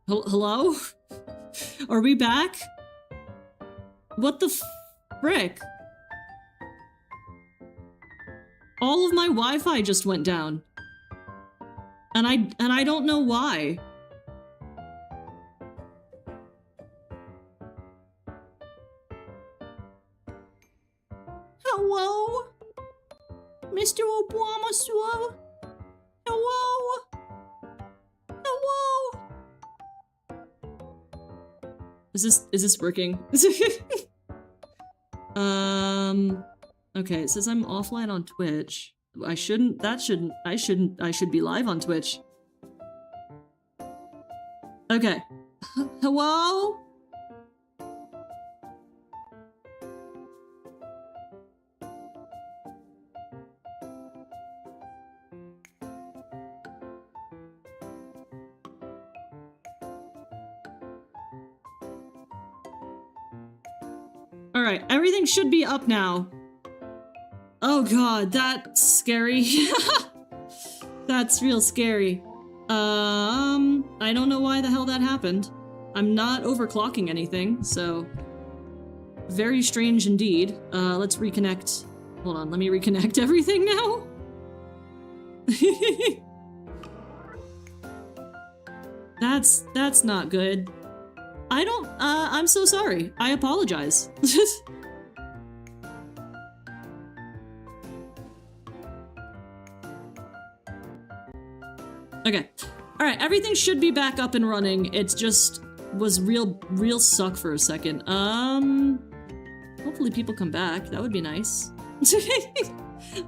Hello? Are we back? What the frick? All of my Wi-Fi just went down. And I don't know why. Hello? Mr. Obama, sir? Hello? Hello? Is this working? Okay, it says I'm offline on Twitch. I should be live on Twitch. Okay. Hello? Alright, everything should be up now. Oh god, that's scary. That's real scary. I don't know why the hell that happened. I'm not overclocking anything, so... Very strange indeed. Let's reconnect. Hold on, let me reconnect everything now. That's not good. I'm so sorry. I apologize. Okay. Alright, everything should be back up and running. It's just was real suck for a second. Hopefully people come back. That would be nice.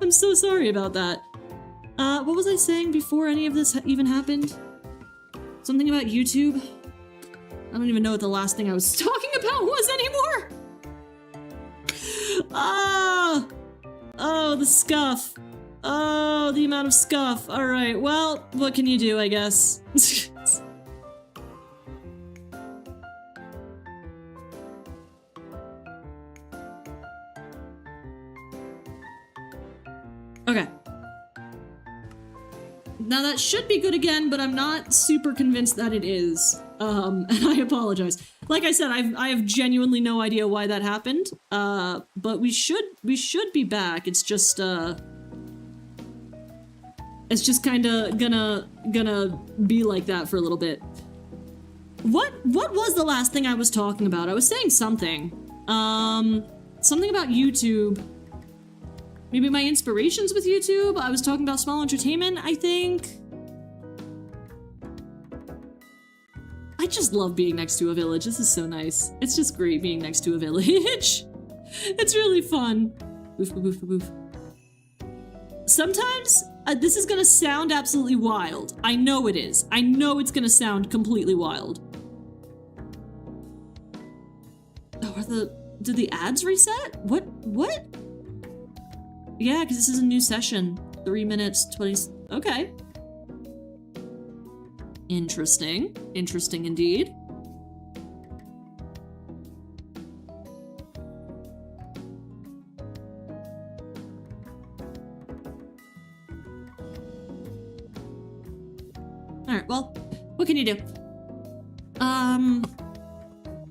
I'm so sorry about that. What was I saying before any of this even happened? Something about YouTube? I don't even know what the last thing I was talking about was anymore! Ah! Oh, the scuff. Oh, the amount of scuff. Alright, well, what can you do, I guess? Okay. Now that should be good again, but I'm not super convinced that it is. And I apologize. Like I said, I have genuinely no idea why that happened. But we should be back. It's just kinda gonna be like that for a little bit. What was the last thing I was talking about? I was saying something. Something about YouTube. Maybe my inspirations with YouTube? I was talking about small entertainment, I think. I just love being next to a village. This is so nice. It's just great being next to a village. It's really fun. Boof, boof, boof, boof. Sometimes, this is gonna sound absolutely wild. I know it is. I know it's gonna sound completely wild. Oh, did the ads reset? What? Yeah, because this is a new session. 3 minutes, 20... Okay. Interesting. Interesting indeed. Alright, well, what can you do?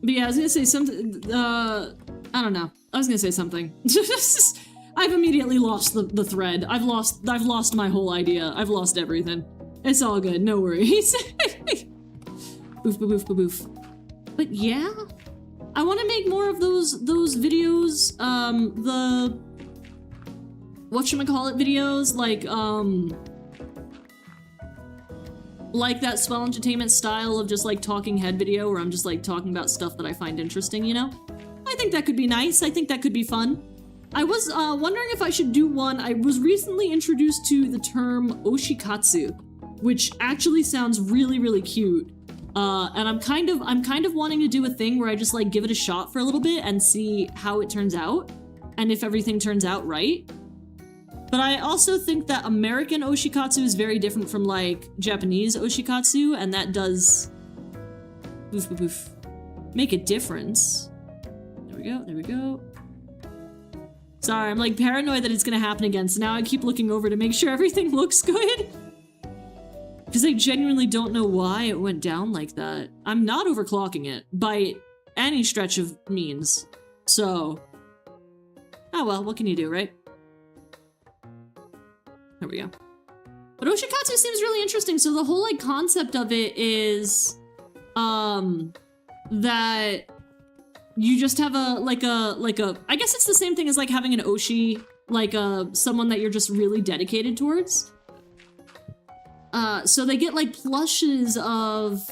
But yeah, I was gonna say something, I don't know. I was gonna say something. I've immediately lost the thread. I've lost my whole idea. I've lost everything. It's all good, no worries. Boof, boof, boof, boof. But yeah, I want to make more of those videos. The whatchamacallit videos, like that Swell Entertainment style of just like talking head video where I'm just like talking about stuff that I find interesting, you know? I think that could be nice. I think that could be fun. I was wondering if I should do one. I was recently introduced to the term OShikatsu, which actually sounds really, really cute. And I'm kind of wanting to do a thing where I just like give it a shot for a little bit and see how it turns out, and if everything turns out right. But I also think that American Oshikatsu is very different from like Japanese Oshikatsu, and that does boof, boof, boof, make a difference. There we go, there we go. Sorry, I'm like paranoid that it's gonna happen again, so now I keep looking over to make sure everything looks good. Because I genuinely don't know why it went down like that. I'm not overclocking it by any stretch of means. So, oh well, what can you do, right? There we go. But Oshikatsu seems really interesting. So the whole like concept of it is that you just have a I guess it's the same thing as like having an Oshi, like someone that you're just really dedicated towards. So they get like plushes of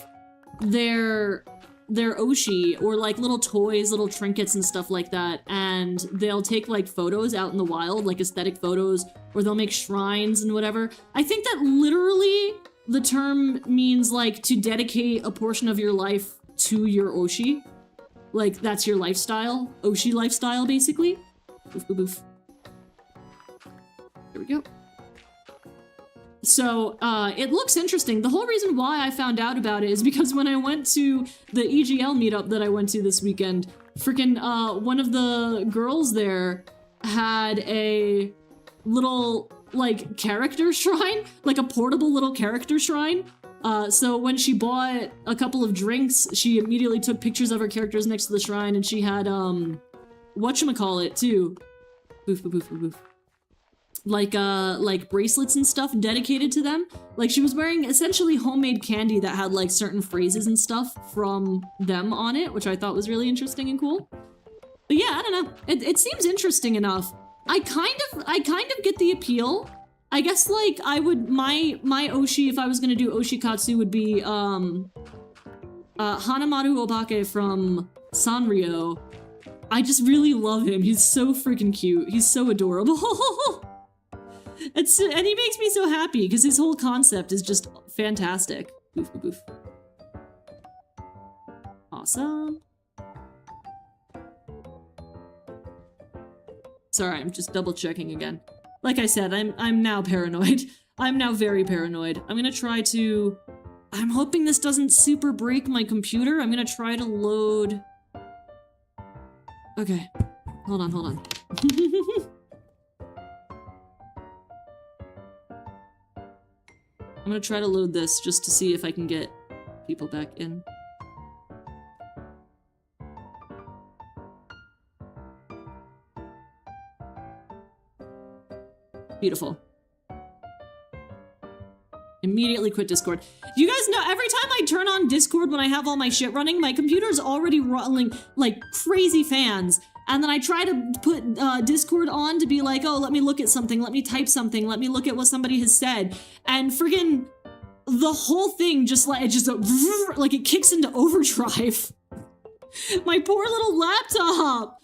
their Oshi, or like little toys, little trinkets and stuff like that, and they'll take like photos out in the wild, like aesthetic photos, or they'll make shrines and whatever. I think that literally the term means like to dedicate a portion of your life to your Oshi. Like that's your lifestyle, Oshi lifestyle, basically. Boof, boof, boof. There we go. So, it looks interesting. The whole reason why I found out about it is because when I went to the EGL meetup that I went to this weekend, freaking, one of the girls there had a little, like, character shrine, like a portable little character shrine. So when she bought a couple of drinks, she immediately took pictures of her characters next to the shrine, and she had, whatchamacallit, too. Boof, boof, boof, boof, boof. Like bracelets and stuff dedicated to them. Like she was wearing essentially homemade candy that had like certain phrases and stuff from them on it, which I thought was really interesting and cool. But yeah, I don't know. It seems interesting enough. I kind of get the appeal. I guess like I would, my Oshi, if I was gonna do Oshikatsu, would be Hanamaru Obake from Sanrio. I just really love him. He's so freaking cute. He's so adorable. And he makes me so happy because his whole concept is just fantastic. Boof, boof, boof. Awesome. Sorry, I'm just double checking again. Like I said, I'm now paranoid. I'm now very paranoid. I'm gonna try to... I'm hoping this doesn't super break my computer. I'm gonna try to load... Okay. Hold on, hold on. I'm gonna try to load this just to see if I can get people back in. Beautiful. Immediately quit Discord. You guys know, every time I turn on Discord when I have all my shit running, my computer's already running like crazy fans. And then I try to put Discord on to be like, oh, let me look at something, let me type something, let me look at what somebody has said. And friggin' the whole thing just like, like it kicks into overdrive. My poor little laptop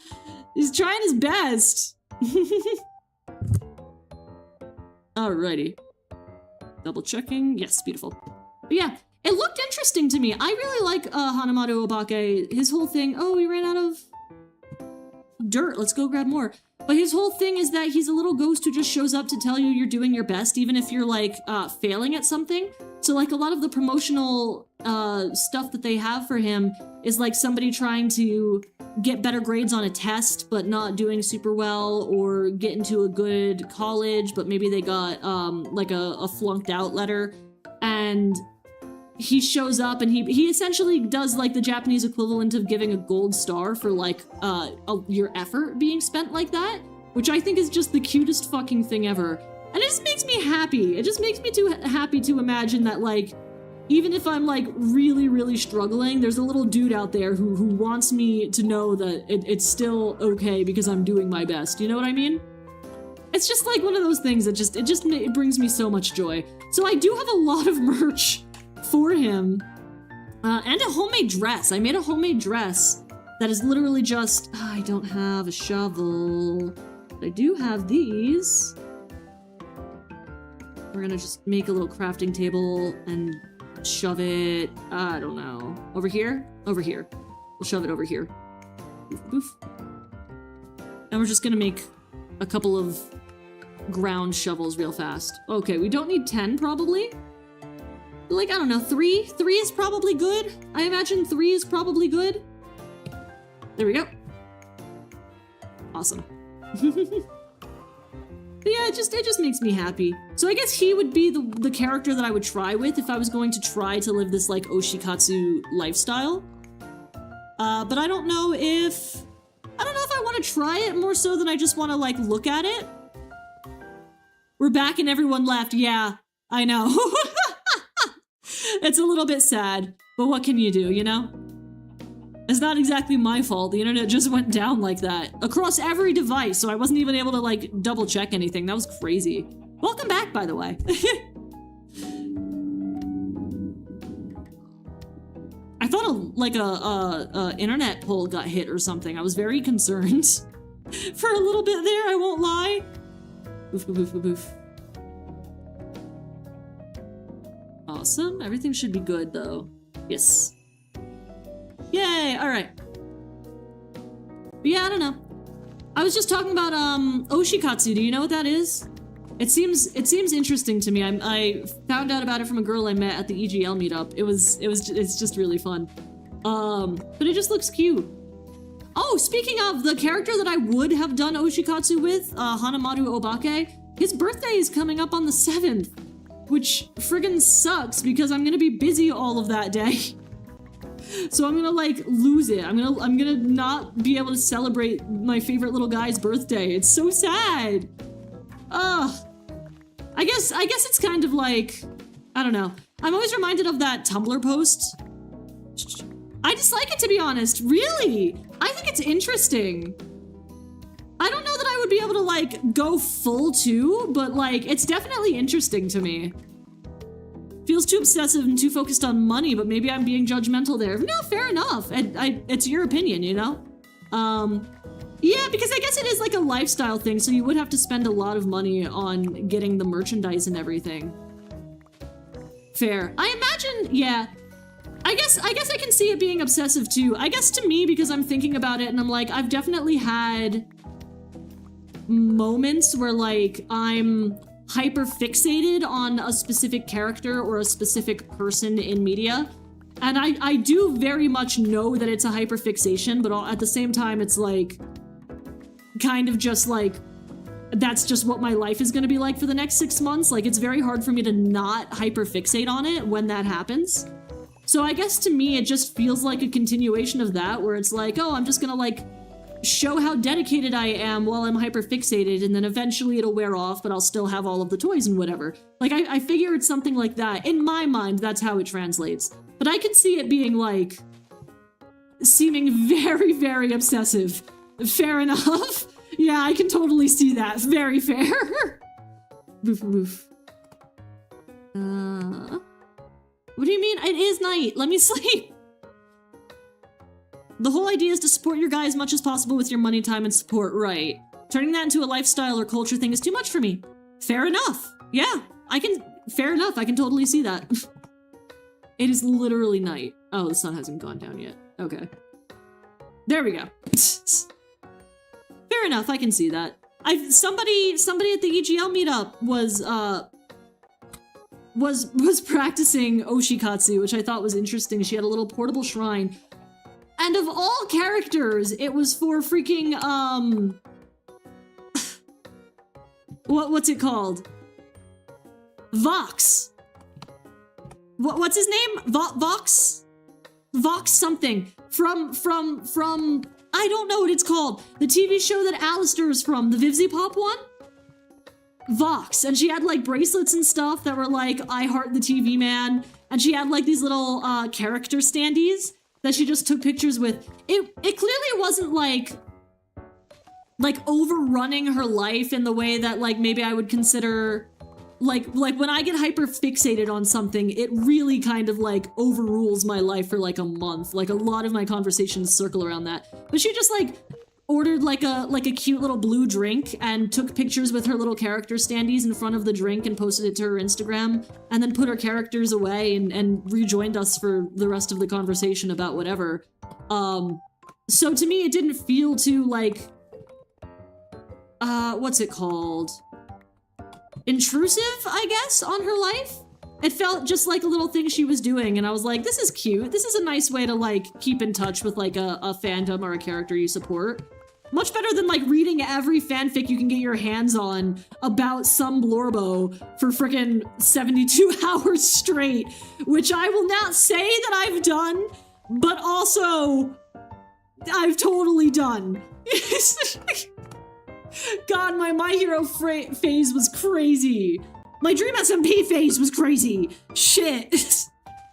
is trying his best. Alrighty. Double checking. Yes, beautiful. But yeah, it looked interesting to me. I really like Hanamaru Obake. His whole thing... Oh, we ran out of dirt. Let's go grab more. But his whole thing is that he's a little ghost who just shows up to tell you you're doing your best, even if you're, like, failing at something. So, like, a lot of the promotional stuff that they have for him is, like, somebody trying to get better grades on a test, but not doing super well, or get into a good college, but maybe they got, like, a flunked out letter. And he shows up and he essentially does like the Japanese equivalent of giving a gold star for like your effort being spent like that, which I think is just the cutest fucking thing ever. And it just makes me happy. It just makes me too happy to imagine that like, even if I'm like really, really struggling, there's a little dude out there who wants me to know that it's still okay because I'm doing my best. You know what I mean? It's just like one of those things that it brings me so much joy. So I do have a lot of merch for him, and a homemade dress. I made a homemade dress that is literally just... I don't have a shovel, but I do have these. We're gonna just make a little crafting table and shove it, I don't know, over here? Over here. We'll shove it over here. Boof, boof. And we're just gonna make a couple of ground shovels real fast. Okay, we don't need 10 probably. Like, I don't know, 3? 3 is probably good. I imagine 3 is probably good. There we go. Awesome. But yeah, it just makes me happy. So I guess he would be the character that I would try with if I was going to try to live this like Oshikatsu lifestyle. But I don't know if I want to try it more so than I just want to like look at it. We're back and everyone left. Yeah, I know. It's a little bit sad, but what can you do, you know? It's not exactly my fault. The internet just went down like that across every device, so I wasn't even able to like double check anything. That was crazy. Welcome back, by the way. I thought a internet pole got hit or something. I was very concerned for a little bit there, I won't lie. Boof, boof, boof, boof. Awesome. Everything should be good though. Yes. Yay! Alright. But yeah, I don't know. I was just talking about Oshikatsu. Do you know what that is? It seems interesting to me. I found out about it from a girl I met at the EGL meetup. It's just really fun. But it just looks cute. Oh, speaking of the character that I would have done Oshikatsu with, Hanamaru Obake, his birthday is coming up on the 7th, which friggin' sucks because I'm gonna be busy all of that day. So I'm gonna like lose it. I'm gonna not be able to celebrate my favorite little guy's birthday. It's so sad. Ugh. I guess it's kind of like, I don't know. I'm always reminded of that Tumblr post. I dislike it, to be honest. Really? I think it's interesting. I don't know that I would be able to like go full two, but like it's definitely interesting to me. Feels too obsessive and too focused on money, but maybe I'm being judgmental there. No, fair enough. It's your opinion, you know? Yeah, because I guess it is like a lifestyle thing, so you would have to spend a lot of money on getting the merchandise and everything. Fair. I imagine, yeah. I guess I can see it being obsessive too. I guess to me, because I'm thinking about it and I'm like, I've definitely had moments where like I'm hyper fixated on a specific character or a specific person in media. And I do very much know that it's a hyper fixation, but at the same time, it's like kind of just like, that's just what my life is going to be like for the next 6 months. Like, it's very hard for me to not hyper fixate on it when that happens. So I guess to me, it just feels like a continuation of that, where it's like, oh, I'm just going to like show how dedicated I am while I'm hyper fixated, and then eventually it'll wear off, but I'll still have all of the toys and whatever. Like, I figure it's something like that. In my mind, that's how it translates. But I could see it being like, seeming very, very obsessive. Fair enough. Yeah, I can totally see that. Very fair. Boof, boof. What do you mean? It is night. Let me sleep. The whole idea is to support your guy as much as possible with your money, time, and support, right? Turning that into a lifestyle or culture thing is too much for me. Fair enough. Yeah, fair enough. I can totally see that. It is literally night. Oh, the sun hasn't gone down yet. Okay. There we go. Fair enough, I can see that. Somebody at the EGL meetup was practicing Oshikatsu, which I thought was interesting. She had a little portable shrine. And of all characters, it was for freaking, what's it called? Vox. What's his name? Vox? Vox something. From, I don't know what it's called. The TV show that Alistair is from, the Vivzy Pop one? Vox. And she had like bracelets and stuff that were like, I heart the TV man. And she had like these little character standees that she just took pictures with. It clearly wasn't like overrunning her life in the way that like maybe I would consider like when I get hyper fixated on something, it really kind of like overrules my life for like a month. Like a lot of my conversations circle around that. But she just like ordered like a cute little blue drink and took pictures with her little character standees in front of the drink and posted it to her Instagram, and then put her characters away and rejoined us for the rest of the conversation about whatever. So to me, it didn't feel too like, what's it called? Intrusive, I guess, on her life. It felt just like a little thing she was doing, and I was like, this is cute. This is a nice way to like keep in touch with like a fandom or a character you support. Much better than like reading every fanfic you can get your hands on about some Blorbo for frickin' 72 hours straight, which I will not say that I've done, but also I've totally done. God, my My Hero phase was crazy. My Dream SMP phase was crazy. Shit.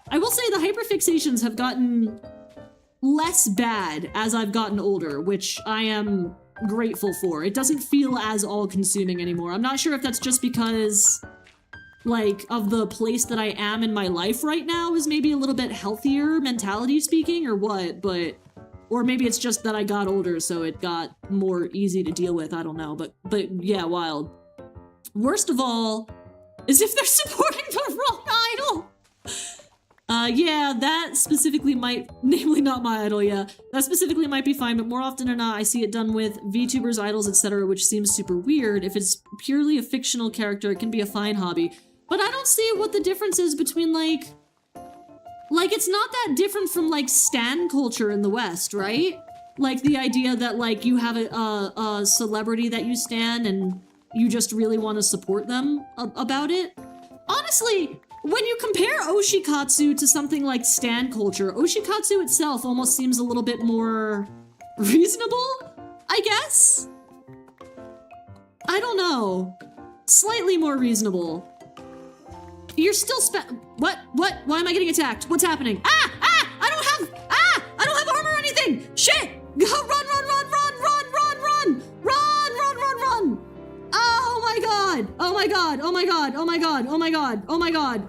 I will say the hyperfixations have gotten less bad as I've gotten older, which I am grateful for. It doesn't feel as all-consuming anymore. I'm not sure if that's just because, like, of the place that I am in my life right now is maybe a little bit healthier, mentality speaking, or what, but... Or maybe it's just that I got older, so it got more easy to deal with, I don't know, but yeah, wild. Worst of all is if they're supporting the wrong idol! Yeah, that specifically might, namely not my idol, yeah. That specifically might be fine, but more often than not, I see it done with VTubers, idols, etc., which seems super weird. If it's purely a fictional character, it can be a fine hobby. But I don't see what the difference is between, like, it's not that different from, like, stan culture in the West, right? Like, the idea that, like, you have a celebrity that you stan and you just really want to support them about it. Honestly, when you compare Oshikatsu to something like stan culture, Oshikatsu itself almost seems a little bit more reasonable, I guess? I don't know. Slightly more reasonable. You're still What? Why am I getting attacked? What's happening? I don't have armor or anything! Shit! Go, run! Oh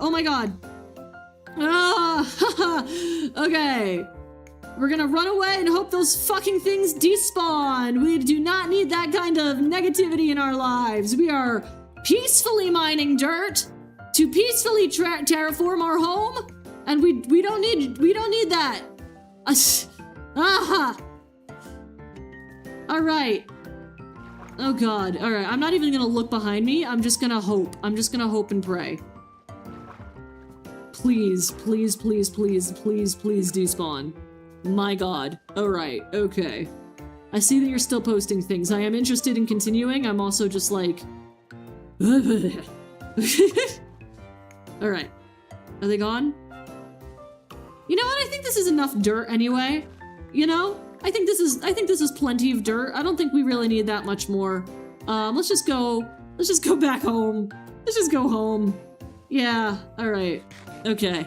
my god! Okay. We're gonna run away and hope those fucking things despawn. We do not need that kind of negativity in our lives. We are peacefully mining dirt to peacefully terraform our home, and we don't need that. All right. Oh god. All right. I'm not even gonna look behind me. I'm just gonna hope. I'm just gonna hope and pray. Please despawn. My god. All right. Okay. I see that you're still posting things. I am interested in continuing. I'm also just like. All right. Are they gone? You know what? I think this is enough dirt anyway. You know? I think this is plenty of dirt. I don't think we really need that much more. Let's just go back home. Let's just go home. Yeah. All right. Okay.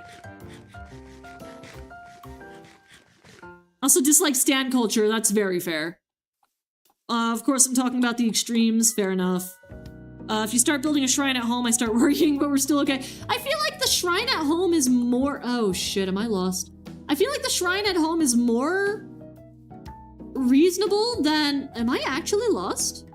Also dislike stan culture. That's very fair. Of course, I'm talking about the extremes. Fair enough. If you start building a shrine at home, I start worrying, but we're still okay. I feel like the shrine at home is more... Oh, shit, am I lost? I feel like the shrine at home is more reasonable than... Am I actually lost?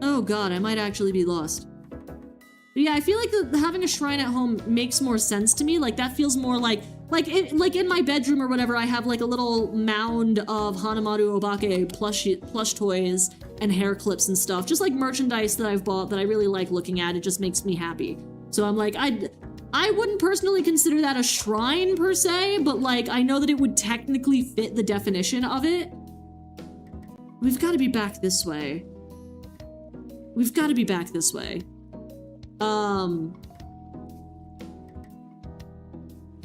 Oh god, I might actually be lost. But yeah, I feel like having a shrine at home makes more sense to me. Like, that feels more like in my bedroom or whatever, I have like a little mound of Hanamaru Obake plush toys and hair clips and stuff. Just like merchandise that I've bought that I really like looking at. It just makes me happy. So I'm like, I wouldn't personally consider that a shrine per se, but like, I know that it would technically fit the definition of it. We've got to be back this way. We've got to be back this way.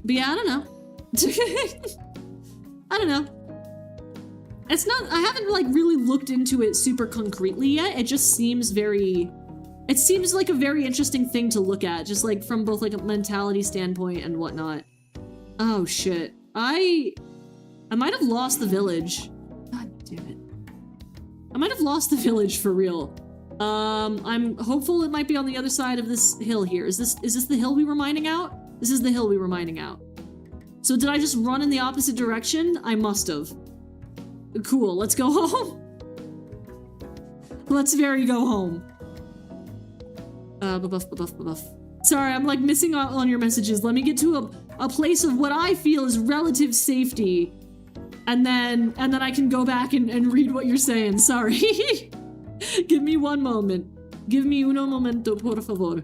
But yeah, I don't know. I don't know. It's not, I haven't like really looked into it super concretely yet. It just seems very, it seems like a very interesting thing to look at, just like from both like a mentality standpoint and whatnot. Oh shit. I might have lost the village. God damn it. I might have lost the village for real. I'm hopeful it might be on the other side of this hill here. Is this the hill we were mining out? This is the hill we were mining out. So did I just run in the opposite direction? I must have. Cool, let's go home. Let's very go home. Buff. Sorry, I'm like missing out on your messages. Let me get to a place of what I feel is relative safety. And then I can go back and read what you're saying. Sorry. Give me one moment. Give me uno momento, por favor.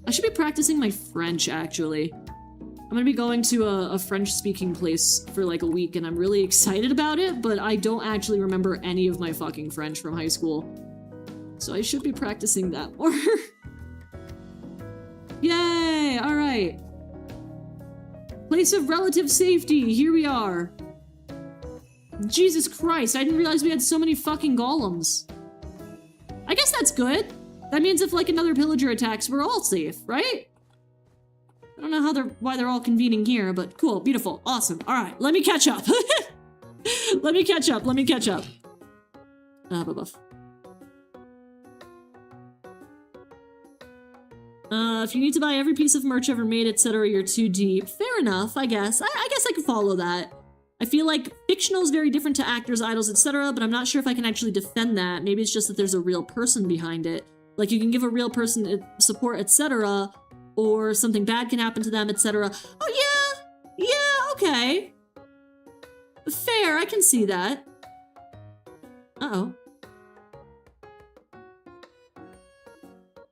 I should be practicing my French, actually. I'm gonna be going to a French-speaking place for like a week, and I'm really excited about it, but I don't actually remember any of my fucking French from high school. So I should be practicing that more. Yay! Alright. Place of relative safety, here we are. Jesus Christ, I didn't realize we had so many fucking golems. I guess that's good. That means if like another pillager attacks, we're all safe, right? I don't know why they're all convening here, but cool, beautiful, awesome. All right, let me catch up. Let me catch up. Buff. If you need to buy every piece of merch ever made, etc., you're too deep. Fair enough, I guess. I guess I can follow that. I feel like fictional is very different to actors, idols, etc., but I'm not sure if I can actually defend that. Maybe it's just that there's a real person behind it. Like, you can give a real person support, etc., or something bad can happen to them, etc. Oh, yeah, okay. Fair, I can see that. Uh-oh.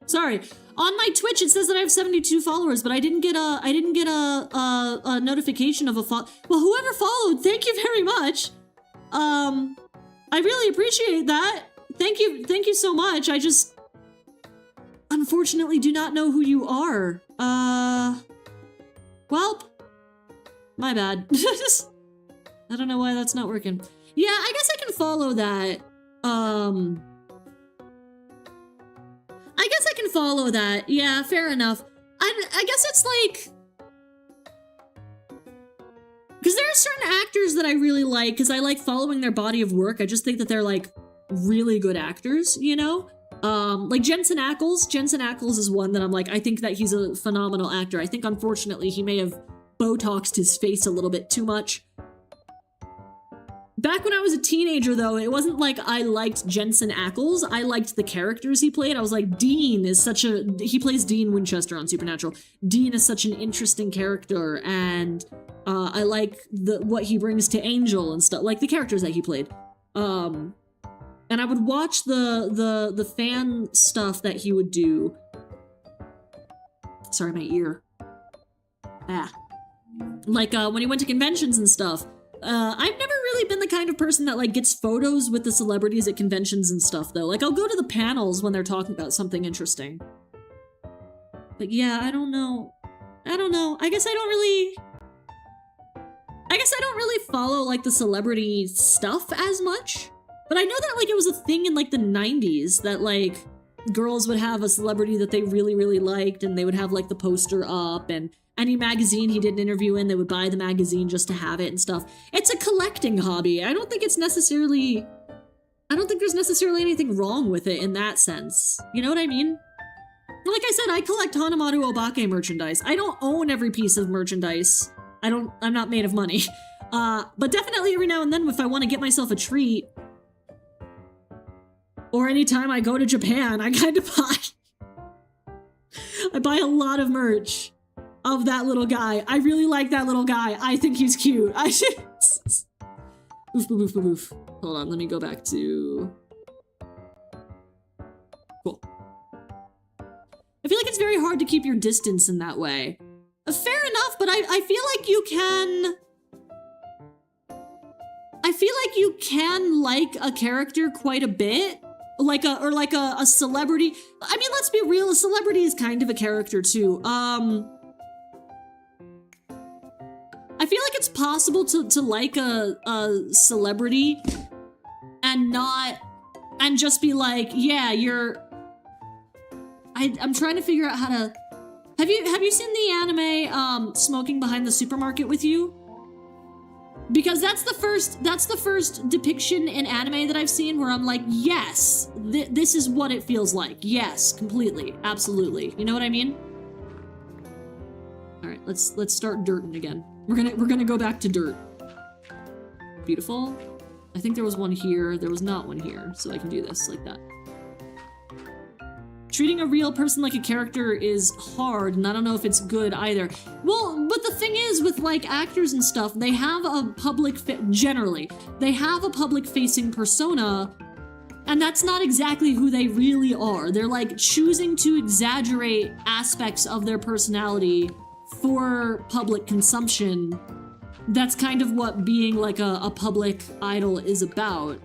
Sorry. On my Twitch, it says that I have 72 followers, but I didn't get a notification of a follow. Well, whoever followed, thank you very much. I really appreciate that. Thank you so much. I just unfortunately do not know who you are. Well, my bad. I don't know why that's not working. Yeah, I guess I can follow that. I guess I can follow that. Yeah, fair enough. I guess it's like... Because there are certain actors that I really like, because I like following their body of work. I just think that they're, like, really good actors, you know? Like Jensen Ackles. Jensen Ackles is one that I'm like, I think that he's a phenomenal actor. I think, unfortunately, he may have Botoxed his face a little bit too much. Back when I was a teenager, though, it wasn't like I liked Jensen Ackles. I liked the characters he played. I was like, Dean is such a... He plays Dean Winchester on Supernatural. Dean is such an interesting character, and I like what he brings to Angel and stuff, like the characters that he played. And I would watch the fan stuff that he would do. Sorry, my ear. Ah. Like, when he went to conventions and stuff. I've never really been the kind of person that, like, gets photos with the celebrities at conventions and stuff, though. Like, I'll go to the panels when they're talking about something interesting. But yeah, I don't know. I guess I don't really follow, like, the celebrity stuff as much. But I know that, like, it was a thing in, like, the 90s that, like, girls would have a celebrity that they really, really liked, and they would have, like, the poster up, and any magazine he did an interview in, they would buy the magazine just to have it and stuff. It's a collecting hobby. I don't think there's necessarily anything wrong with it in that sense. You know what I mean? Like I said, I collect Hanamaru Obake merchandise. I don't own every piece of merchandise. I'm not made of money. But definitely every now and then, if I want to get myself a treat, or anytime I go to Japan, I kind of buy a lot of merch of that little guy. I really like that little guy. I think he's cute. I should... Oof. Hold on, let me go back to... Cool. I feel like it's very hard to keep your distance in that way. Fair enough, but I feel like you can... I feel like you can like a character quite a bit. Like a celebrity. I mean, let's be real, a celebrity is kind of a character too. I feel like it's possible to like a celebrity and just be like, yeah, I'm trying to figure out how to... Have you seen the anime, Smoking Behind the Supermarket with You? Because that's the first depiction in anime that I've seen where I'm like, yes, this is what it feels like. Yes, completely, absolutely. You know what I mean? All right, let's start dirting again. We're gonna go back to dirt. Beautiful. I think there was one here. There was not one here, so I can do this like that. Treating a real person like a character is hard, and I don't know if it's good either. Well, but the thing is, with, like, actors and stuff, they have a generally, they have a public-facing persona, and that's not exactly who they really are. They're, like, choosing to exaggerate aspects of their personality for public consumption. That's kind of what being like a public idol is about.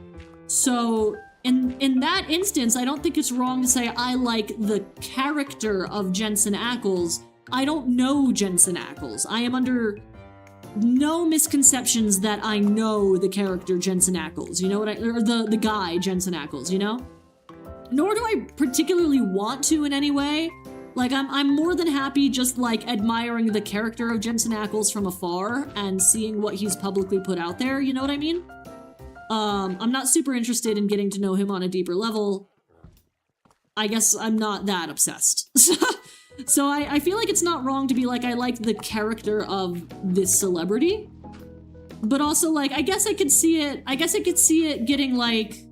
So in that instance, I don't think it's wrong to say I like the character of Jensen Ackles. I don't know Jensen Ackles. I am under no misconceptions that I know the character Jensen Ackles. You know what or the guy Jensen Ackles, you know? Nor do I particularly want to in any way. Like, I'm more than happy just, like, admiring the character of Jensen Ackles from afar and seeing what he's publicly put out there, you know what I mean? I'm not super interested in getting to know him on a deeper level. I guess I'm not that obsessed. So I feel like it's not wrong to be like, I like the character of this celebrity. But also, like, I guess I could see it getting, like,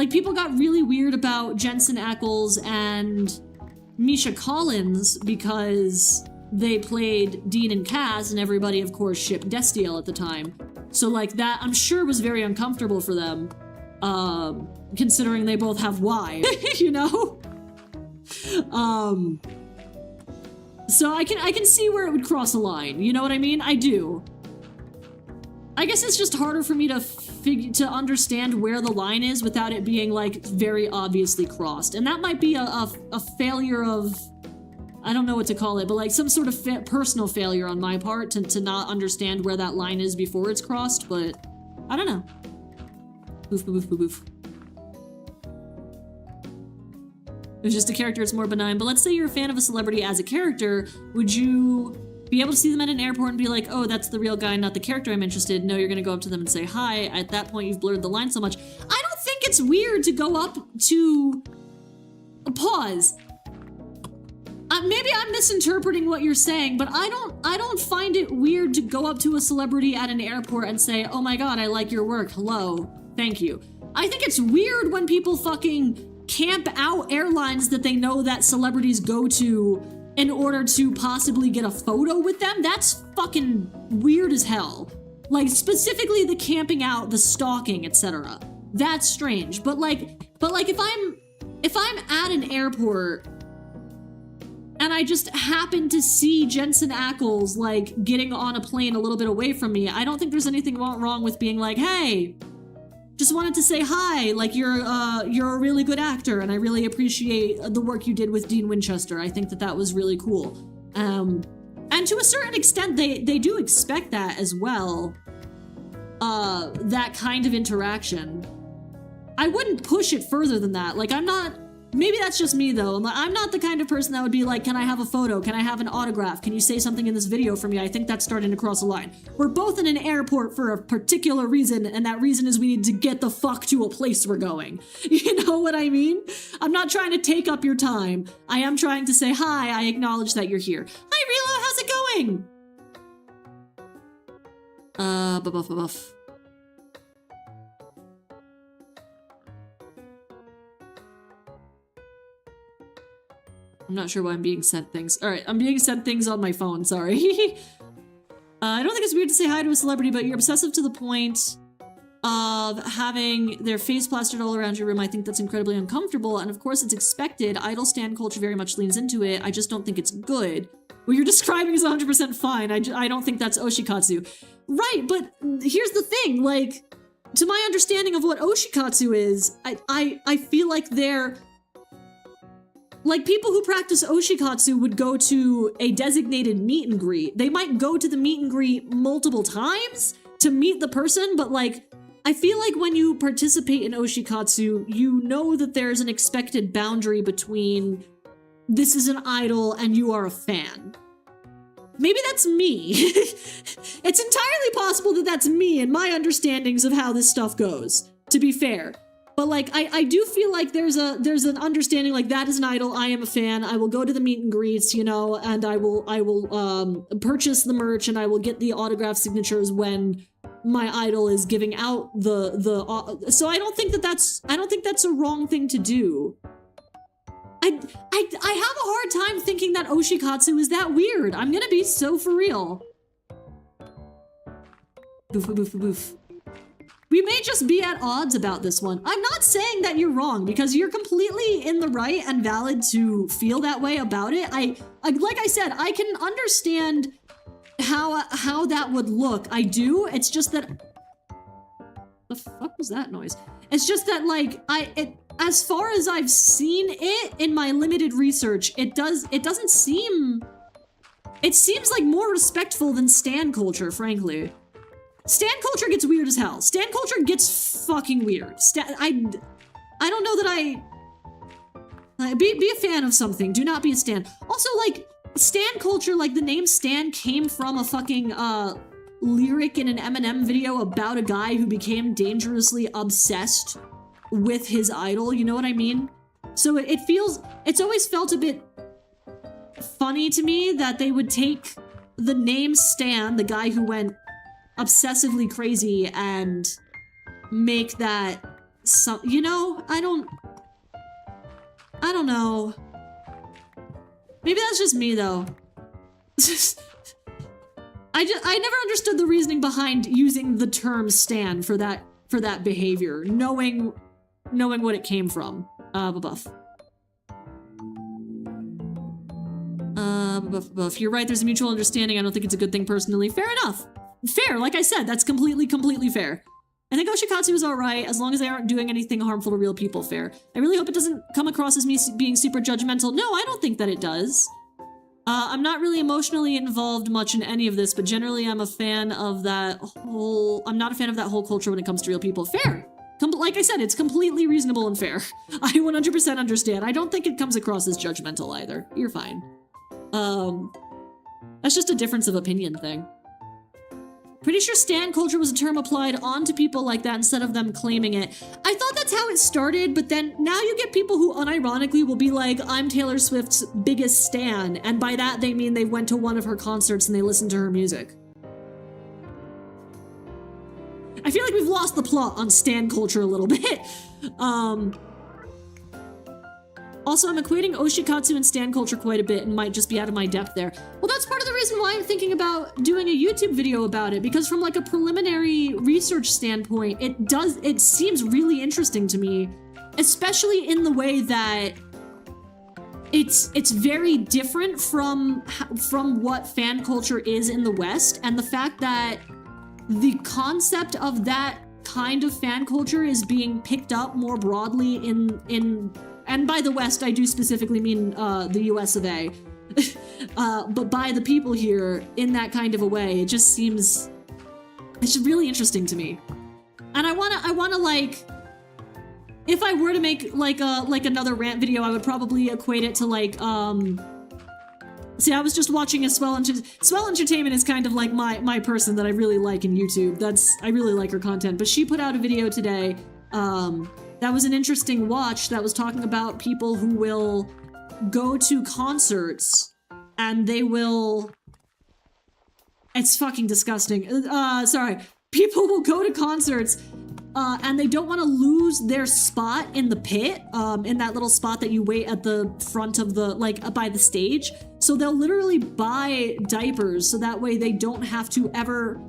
people got really weird about Jensen Ackles and Misha Collins because they played Dean and Cass, and everybody, of course, shipped Destiel at the time. So, like, that, I'm sure, was very uncomfortable for them, considering they both have Y, you know? So I can see where it would cross a line, you know what I mean? I do. I guess it's just harder for me to understand where the line is without it being, like, very obviously crossed. And that might be a failure of, I don't know what to call it, but, like, some sort of personal failure on my part to not understand where that line is before it's crossed, but I don't know. Boof, boof, boof, boof. It's just a character, it's more benign. But let's say you're a fan of a celebrity as a character, would you be able to see them at an airport and be like, oh, that's the real guy, not the character I'm interested in? No, you're gonna go up to them and say hi. At that point, you've blurred the line so much. I don't think it's weird to go up to... Pause. Maybe I'm misinterpreting what you're saying, but I don't find it weird to go up to a celebrity at an airport and say, oh my god, I like your work, hello, thank you. I think it's weird when people fucking camp out airlines that they know that celebrities go to in order to possibly get a photo with them. That's fucking weird as hell. Like, specifically the camping out, the stalking, etc. That's strange. But like if I'm at an airport and I just happen to see Jensen Ackles, like, getting on a plane a little bit away from me, I don't think there's anything wrong with being like, hey, just wanted to say hi, like, you're a really good actor, and I really appreciate the work you did with Dean Winchester. I think that was really cool. And to a certain extent, they do expect that as well, that kind of interaction. I wouldn't push it further than that. Like, I'm not... Maybe that's just me, though. I'm not the kind of person that would be like, can I have a photo? Can I have an autograph? Can you say something in this video for me? I think that's starting to cross a line. We're both in an airport for a particular reason, and that reason is we need to get the fuck to a place we're going. You know what I mean? I'm not trying to take up your time. I am trying to say, hi, I acknowledge that you're here. Hi, Rilo, how's it going? Buff. I'm not sure why I'm being sent things. All right, I'm being sent things on my phone, sorry. I don't think it's weird to say hi to a celebrity, but you're obsessive to the point of having their face plastered all around your room. I think that's incredibly uncomfortable, and of course it's expected. Idol stan culture very much leans into it. I just don't think it's good. What you're describing is 100% fine. I don't think that's Oshikatsu. Right, but here's the thing, like, to my understanding of what Oshikatsu is, I feel like they're... Like, people who practice Oshikatsu would go to a designated meet and greet. They might go to the meet and greet multiple times to meet the person, but, like, I feel like when you participate in Oshikatsu, you know that there's an expected boundary between this is an idol and you are a fan. Maybe that's me. It's entirely possible that that's me and my understandings of how this stuff goes, to be fair. But, like, I do feel like there's an understanding, like, that is an idol, I am a fan, I will go to the meet and greets, you know, and I will purchase the merch and I will get the autograph signatures when my idol is giving out so I don't think that's a wrong thing to do. I have a hard time thinking that Oshikatsu is that weird. I'm gonna be so for real. Boof, boof, boof. We may just be at odds about this one. I'm not saying that you're wrong, because you're completely in the right and valid to feel that way about it. Like I said, I can understand how that would look. I do. It's just that... The fuck was that noise? It's just that, like, as far as I've seen it in my limited research, it doesn't seem... It seems like more respectful than stan culture, frankly. Stan culture gets weird as hell. Stan culture gets fucking weird. I don't know that be a fan of something. Do not be a stan. Also, like, stan culture, like, the name stan came from a fucking, lyric in an Eminem video about a guy who became dangerously obsessed with his idol, you know what I mean? So it's always felt a bit funny to me that they would take the name Stan, the guy who went obsessively crazy, and make that some, you know, I don't know. Maybe that's just me though. I never understood the reasoning behind using the term stan for that behavior, knowing what it came from. Buff. Buff. You're right, there's a mutual understanding. I don't think it's a good thing personally. Fair enough. Fair, like I said, that's completely fair. I think OShikatsu is alright, as long as they aren't doing anything harmful to real people. Fair. I really hope it doesn't come across as me being super judgmental. No, I don't think that it does. I'm not really emotionally involved much in any of this, but generally I'm a fan of that whole... I'm not a fan of that whole culture when it comes to real people. Fair! Like I said, it's completely reasonable and fair. I 100% understand. I don't think it comes across as judgmental either. You're fine. That's just a difference of opinion thing. Pretty sure stan culture was a term applied onto people like that instead of them claiming it. I thought that's how it started, but then now you get people who unironically will be like, I'm Taylor Swift's biggest stan, and by that they mean they went to one of her concerts and they listened to her music. I feel like we've lost the plot on stan culture a little bit. Also, I'm equating Oshikatsu and stan culture quite a bit and might just be out of my depth there. Well, that's part of the reason why I'm thinking about doing a YouTube video about it, because from like a preliminary research standpoint, it seems really interesting to me, especially in the way that it's very different from what fan culture is in the West, and the fact that the concept of that kind of fan culture is being picked up more broadly in and by the West, I do specifically mean the US of A. But by the people here in that kind of a way, it's just really interesting to me. And I wanna like, if I were to make like another rant video, I would probably equate it to like, see, I was just watching a Swell Entertainment is kind of like my person that I really like in YouTube. I really like her content, but she put out a video today, that was an interesting watch that was talking about people who will go to concerts and they will... It's fucking disgusting. Sorry. People will go to concerts and they don't want to lose their spot in the pit, in that little spot that you wait at the front of the, like, by the stage. So they'll literally buy diapers so that way they don't have to ever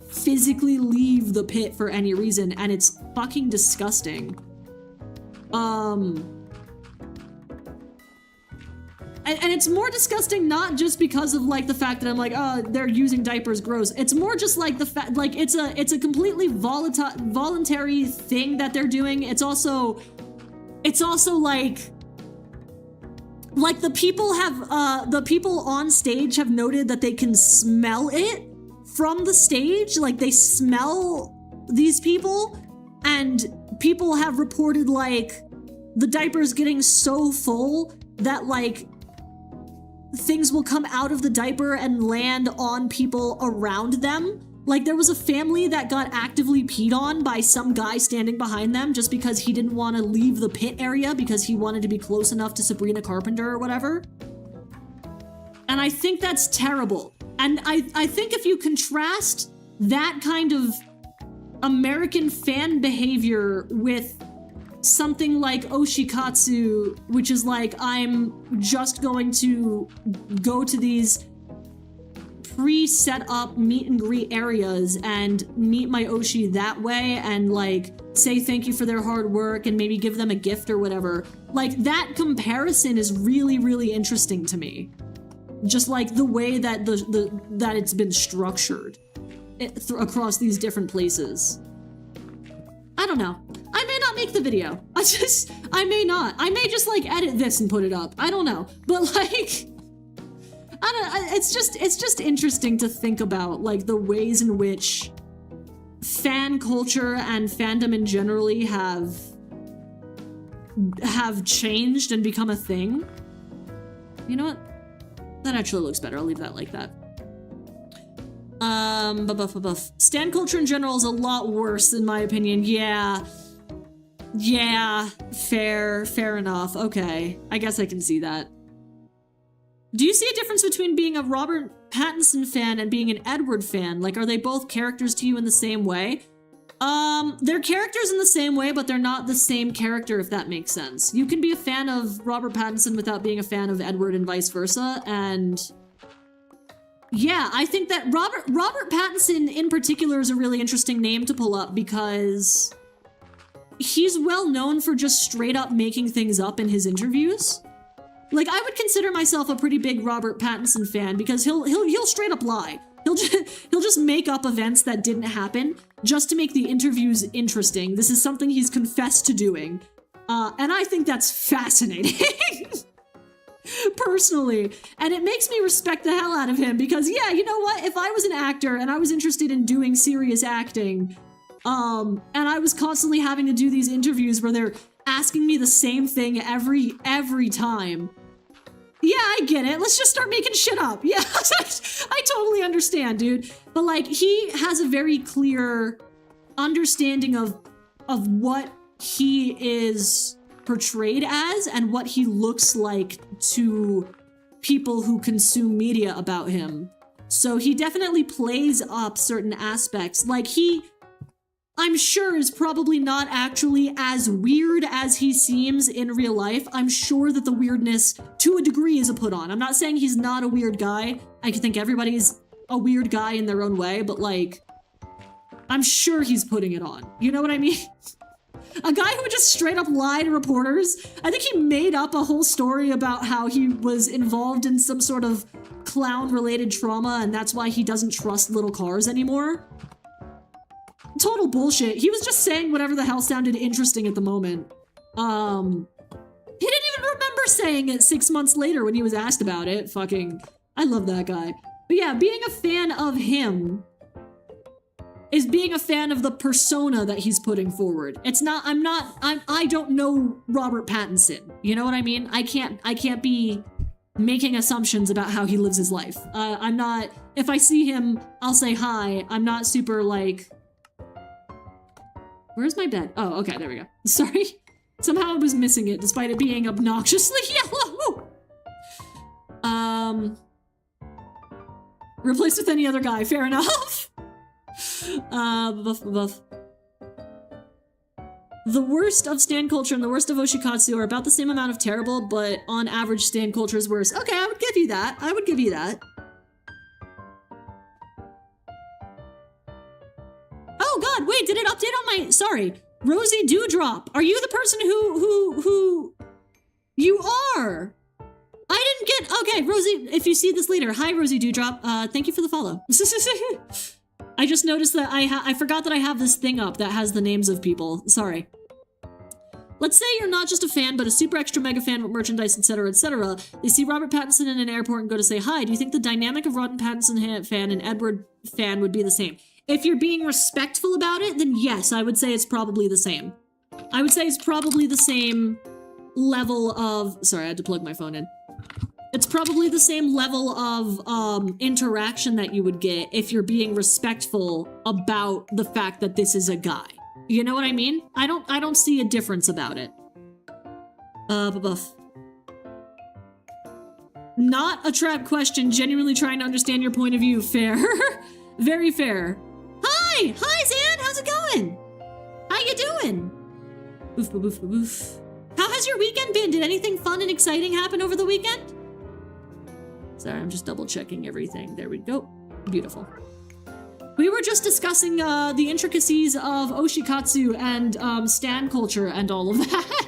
physically leave the pit for any reason, and it's fucking disgusting. And it's more disgusting not just because of like the fact that I'm like, oh, they're using diapers, gross. It's more just like the fact, like it's a completely voluntary thing that they're doing. It's also like the people on stage have noted that they can smell it from the stage. Like they smell these people, and people have reported like the diapers getting so full that like things will come out of the diaper and land on people around them. Like there was a family that got actively peed on by some guy standing behind them just because he didn't want to leave the pit area because he wanted to be close enough to Sabrina Carpenter or whatever. And I think that's terrible. And I think if you contrast that kind of American fan behavior with something like Oshikatsu, which is like, I'm just going to go to these pre-set up meet and greet areas and meet my Oshi that way and like say thank you for their hard work and maybe give them a gift or whatever. Like that comparison is really, really interesting to me. Just like the way that that it's been structured across these different places. I don't know. I may not make the video. I may not. I may just like edit this and put it up. I don't know. But like, it's just interesting to think about like the ways in which fan culture and fandom in generally have changed and become a thing. You know what? That actually looks better. I'll leave that like that. Stan culture in general is a lot worse in my opinion. Yeah, fair enough. Okay, I guess I can see that. Do you see a difference between being a Robert Pattinson fan and being an Edward fan? Like, are they both characters to you in the same way? They're characters in the same way, but they're not the same character, if that makes sense. You can be a fan of Robert Pattinson without being a fan of Edward and vice versa, and yeah, I think that Robert Pattinson in particular is a really interesting name to pull up because he's well known for just straight up making things up in his interviews. Like, I would consider myself a pretty big Robert Pattinson fan because he'll straight up lie. He'll just make up events that didn't happen just to make the interviews interesting. This is something he's confessed to doing. And I think that's fascinating. Personally. And it makes me respect the hell out of him because, yeah, you know what? If I was an actor and I was interested in doing serious acting, and I was constantly having to do these interviews where they're asking me the same thing every time. Yeah, I get it. Let's just start making shit up. Yeah, I totally understand, dude. But like, he has a very clear understanding of what he is portrayed as and what he looks like to people who consume media about him. So he definitely plays up certain aspects. Like I'm sure is probably not actually as weird as he seems in real life. I'm sure that the weirdness to a degree is a put on. I'm not saying he's not a weird guy. I think everybody's a weird guy in their own way, but like, I'm sure he's putting it on. You know what I mean? A guy who would just straight up lie to reporters. I think he made up a whole story about how he was involved in some sort of clown-related trauma, and that's why he doesn't trust little cars anymore. Total bullshit. He was just saying whatever the hell sounded interesting at the moment. He didn't even remember saying it 6 months later when he was asked about it. Fucking, I love that guy. But yeah, being a fan of him is being a fan of the persona that he's putting forward. It's not, I don't know Robert Pattinson. You know what I mean? I can't be making assumptions about how he lives his life. I'm not, if I see him, I'll say hi. I'm not super like, where's my bed? Oh, okay, there we go. Sorry. Somehow I was missing it despite it being obnoxiously yellow. Replaced with any other guy, fair enough. The worst of stan culture and the worst of Oshikatsu are about the same amount of terrible, but on average stan culture is worse. Okay, I would give you that. I would give you that. Oh god, wait, did it update on my... Sorry. Rosie Dewdrop. Are you the person who... You are! I didn't get... Okay, Rosie, if you see this later. Hi, Rosie Dewdrop. Thank you for the follow. I just noticed that I forgot that I have this thing up that has the names of people. Sorry. Let's say you're not just a fan, but a super extra mega fan with merchandise, etc., etc. They see Robert Pattinson in an airport and go to say hi. Do you think the dynamic of Robert Pattinson fan and Edward fan would be the same? If you're being respectful about it, then yes, I would say it's probably the same. I would say it's probably the same level of... Sorry, I had to plug my phone in. It's probably the same level of interaction that you would get if you're being respectful about the fact that this is a guy. You know what I mean? I don't see a difference about it. Not a trap question, genuinely trying to understand your point of view. Fair. Very fair. Hi! Hi, Zan! How's it going? How you doing? Boof, boof, boof, boof. How has your weekend been? Did anything fun and exciting happen over the weekend? Sorry, I'm just double checking everything. There we go. Beautiful. We were just discussing the intricacies of Oshikatsu and stan culture and all of that.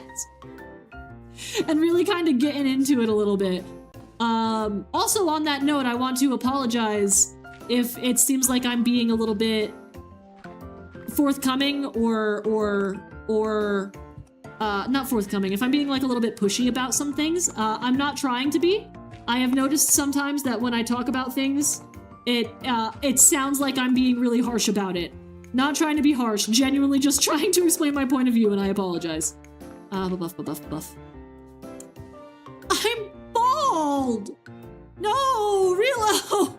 And really kind of getting into it a little bit. Also on that note, I want to apologize if it seems like I'm being a little bit forthcoming or not forthcoming. If I'm being like a little bit pushy about some things, I'm not trying to be. I have noticed sometimes that when I talk about things, it sounds like I'm being really harsh about it. Not trying to be harsh, genuinely just trying to explain my point of view, and I apologize. Buff. I'm bald! No, Relo!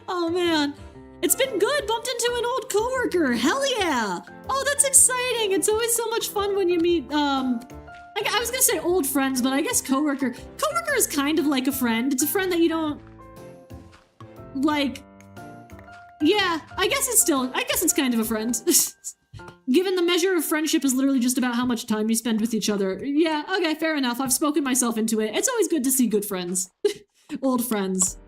Oh man. It's been good, bumped into an old coworker, hell yeah! Oh, that's exciting! It's always so much fun when you meet, I was gonna say old friends, but I guess coworker. Coworker is kind of like a friend. It's a friend that you don't, like, yeah, I guess it's kind of a friend. Given the measure of friendship is literally just about how much time you spend with each other. Yeah, okay, fair enough. I've spoken myself into it. It's always good to see good friends. Old friends.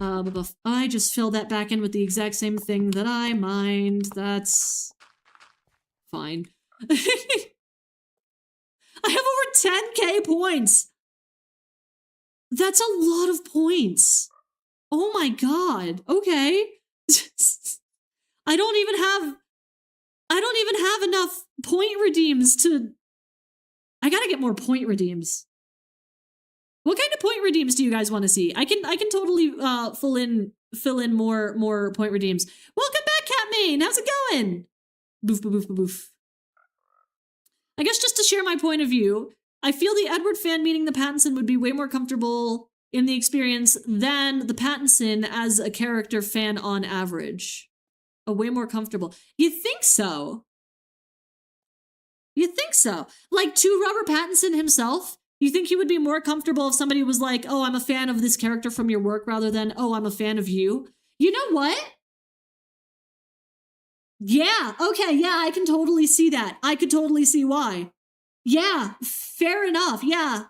I just filled that back in with the exact same thing that I mined. That's fine. I have over 10k points. That's a lot of points. Oh my god. Okay. I don't even have enough point redeems to... I gotta get more point redeems. What kind of point redeems do you guys want to see? I can totally fill in more point redeems. Welcome back, Catmain. How's it going? Boof. I guess just to share my point of view, I feel the Edward fan meeting the Pattinson would be way more comfortable in the experience than the Pattinson as a character fan on average. Way more comfortable. You think so? You think so? Like, to Robert Pattinson himself, you think he would be more comfortable if somebody was like, oh, I'm a fan of this character from your work, rather than, oh, I'm a fan of you? You know what? Yeah, okay, yeah, I can totally see that. I could totally see why. Yeah, fair enough, yeah.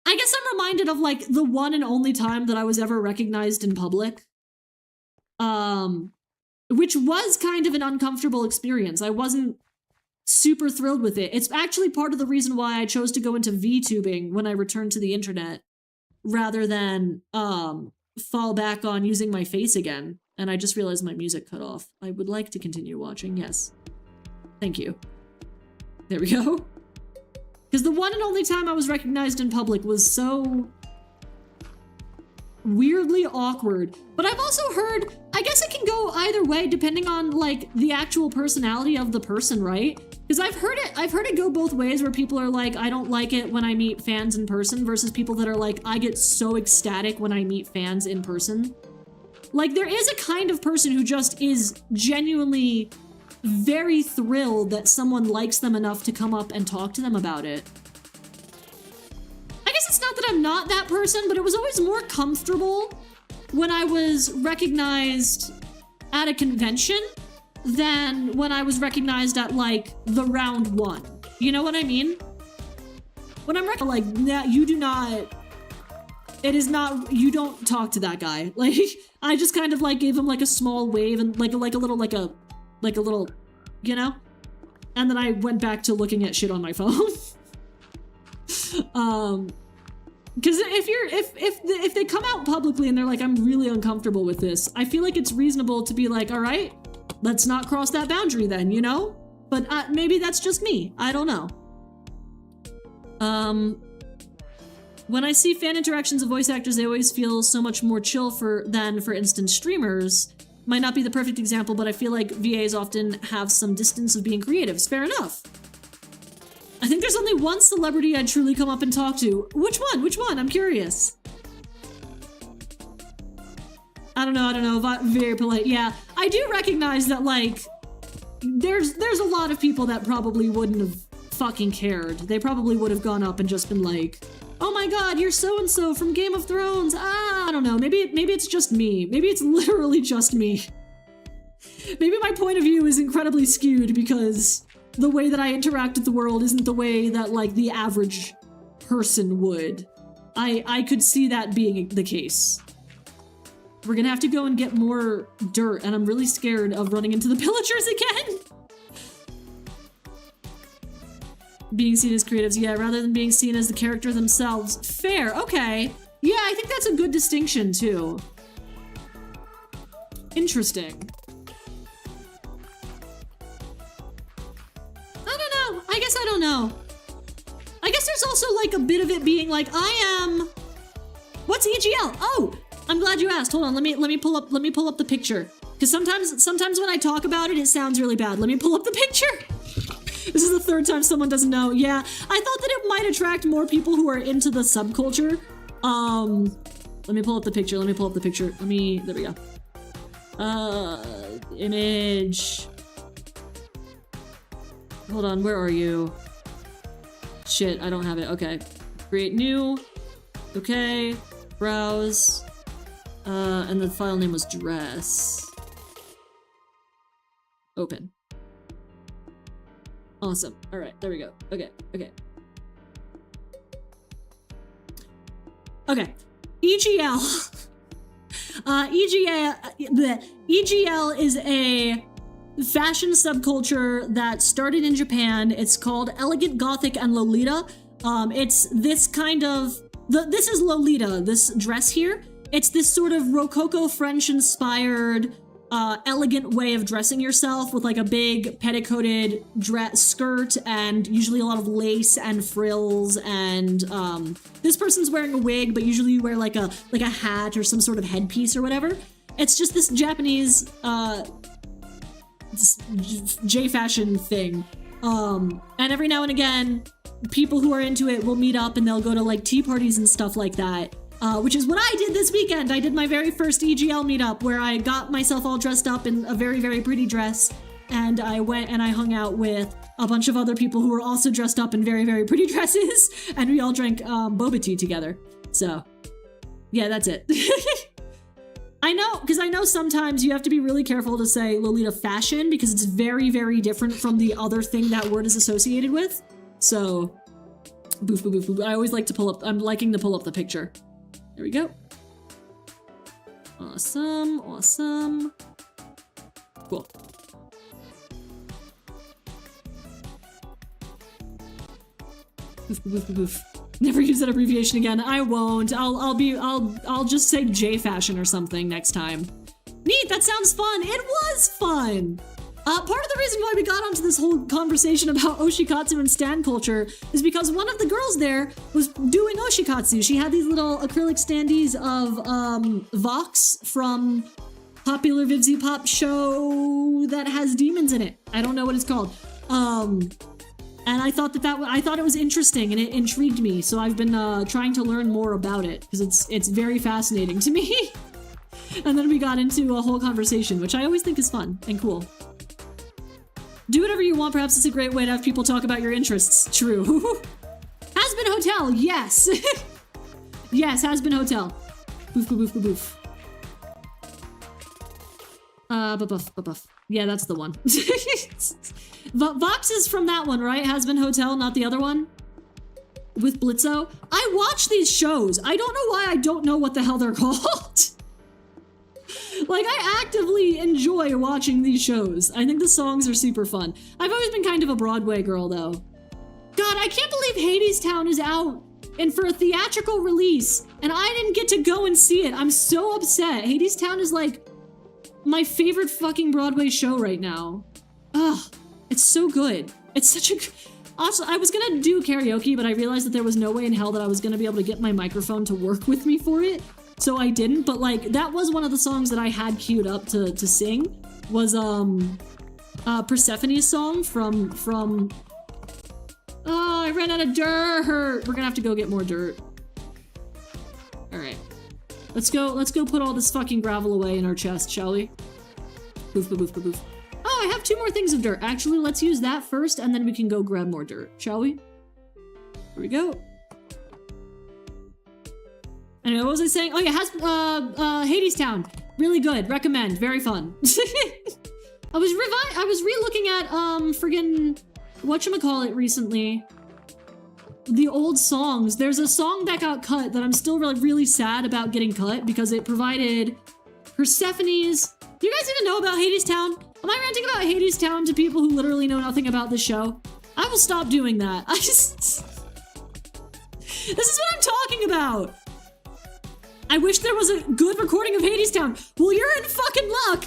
I guess I'm reminded of, like, the one and only time that I was ever recognized in public. Which was kind of an uncomfortable experience. I wasn't super thrilled with it. It's actually part of the reason why I chose to go into VTubing when I returned to the internet, rather than fall back on using my face again. And I just realized my music cut off. I would like to continue watching, yes. Thank you. There we go. Because the one and only time I was recognized in public was so weirdly awkward. But I've also heard, I guess it can go either way depending on, like, the actual personality of the person, right? Because I've heard it go both ways, where people are like, I don't like it when I meet fans in person, versus people that are like, I get so ecstatic when I meet fans in person. Like, there is a kind of person who just is genuinely very thrilled that someone likes them enough to come up and talk to them about it. I guess it's not that I'm not that person, but it was always more comfortable when I was recognized at a convention than when I was recognized at, like, the round one. You know what I mean? When I'm like, nah, you do not... It is not... You don't talk to that guy. Like, I just kind of, like, gave him, like, a small wave and, like a little, you know? And then I went back to looking at shit on my phone. Because if they come out publicly and they're like, I'm really uncomfortable with this, I feel like it's reasonable to be like, all right, let's not cross that boundary then, you know? But maybe that's just me. I don't know. When I see fan interactions of voice actors, they always feel so much more chill than, for instance, streamers. Might not be the perfect example, but I feel like VAs often have some distance of being creatives. Fair enough. I think there's only one celebrity I'd truly come up and talk to. Which one? Which one? I'm curious. I don't know. Very polite. Yeah, I do recognize that, like, there's a lot of people that probably wouldn't have fucking cared. They probably would have gone up and just been like, oh my god, you're so-and-so from Game of Thrones. I don't know. Maybe it's just me. Maybe it's literally just me. Maybe my point of view is incredibly skewed because the way that I interact with the world isn't the way that, like, the average person would. I could see that being the case. We're gonna have to go and get more dirt, and I'm really scared of running into the pillagers again. Being seen as creatives, yeah, rather than being seen as the character themselves. Fair, okay. Yeah, I think that's a good distinction, too. Interesting. I don't know. I guess I don't know. I guess there's also, like, a bit of it being like, I am... What's EGL? Oh, I'm glad you asked. Hold on, let me pull up the picture. Because sometimes when I talk about it, it sounds really bad. Let me pull up the picture. This is the third time someone doesn't know. Yeah, I thought that it might attract more people who are into the subculture. Let me pull up the picture. There we go. Image. Hold on, where are you? Shit, I don't have it. Okay. Create new. Okay. Browse. And the file name was dress. Open. Awesome. All right, there we go. Okay. EGL. EGL is a fashion subculture that started in Japan. It's called Elegant Gothic and Lolita. It's this kind of... This is Lolita, this dress here. It's this sort of Rococo French-inspired, elegant way of dressing yourself with like a big petticoated dress skirt and usually a lot of lace and frills, and this person's wearing a wig, but usually you wear like a hat or some sort of headpiece or whatever. It's just this Japanese J-fashion thing. And every now and again, people who are into it will meet up and they'll go to like tea parties and stuff like that. Which is what I did this weekend. I did my very first EGL meetup where I got myself all dressed up in a very, very pretty dress, and I went and I hung out with a bunch of other people who were also dressed up in very, very pretty dresses, and we all drank boba tea together. So, yeah, that's it. I know sometimes you have to be really careful to say Lolita fashion because it's very, very different from the other thing that word is associated with. So, boof, boof, boof, boof. I always like to I'm liking to pull up the picture. There we go. Awesome. Cool. Boof, boof, boof, boof. Never use that abbreviation again. I won't. I'll just say J fashion or something next time. Neat, that sounds fun. It was fun. Part of the reason why we got onto this whole conversation about Oshikatsu and stan culture is because one of the girls there was doing Oshikatsu. She had these little acrylic standees of Vox from popular Vivzy Pop show that has demons in it. I don't know what it's called. And I thought I thought it was interesting and it intrigued me. So I've been trying to learn more about it because it's very fascinating to me. And then we got into a whole conversation, which I always think is fun and cool. Do whatever you want, perhaps it's a great way to have people talk about your interests. True. Has Been Hotel, yes! Yes, Has Been Hotel. Boof, boof, boof, boof. Buff. Yeah, that's the one. Vox is from that one, right? Has Been Hotel, not the other one? With Blitzo? I watch these shows. I don't know why I don't know what the hell they're called. Like, I actively enjoy watching these shows. I think the songs are super fun. I've always been kind of a Broadway girl, though. God, I can't believe Hadestown is out and for a theatrical release, and I didn't get to go and see it. I'm so upset. Hadestown is, like, my favorite fucking Broadway show right now. Ugh, it's so good. It's such a... Also, I was gonna do karaoke, but I realized that there was no way in hell that I was gonna be able to get my microphone to work with me for it. So I didn't, but like, that was one of the songs that I had queued up to sing, was, Persephone's song from, oh, I ran out of dirt! We're gonna have to go get more dirt. Alright. Let's go put all this fucking gravel away in our chest, shall we? Boof, boof, boof, boof, boof. Oh, I have 2 more things of dirt. Actually, let's use that first, and then we can go grab more dirt, shall we? Here we go. Anyway, what was I saying? Oh yeah, Hadestown. Really good. Recommend. Very fun. I was re-looking at, friggin' whatchamacallit recently. The old songs. There's a song that got cut that I'm still really sad about getting cut because it provided Persephone's. Do you guys even know about Hades Town? Am I ranting about Hades Town to people who literally know nothing about this show? I will stop doing that. This is what I'm talking about. I wish there was a good recording of Hades Town. Well, you're in fucking luck.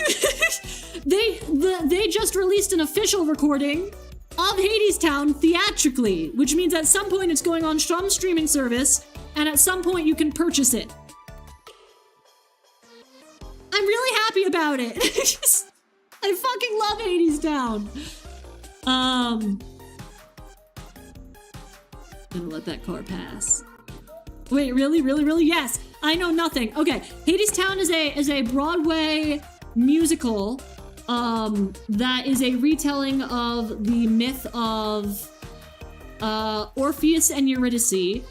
They just released an official recording of Hades Town theatrically, which means at some point it's going on some streaming service, and at some point you can purchase it. I'm really happy about it. I fucking love Hades Town. Gonna let that car pass. Wait, really? Yes. I know nothing. Okay, Hades Town is a Broadway musical that is a retelling of the myth of Orpheus and Eurydice.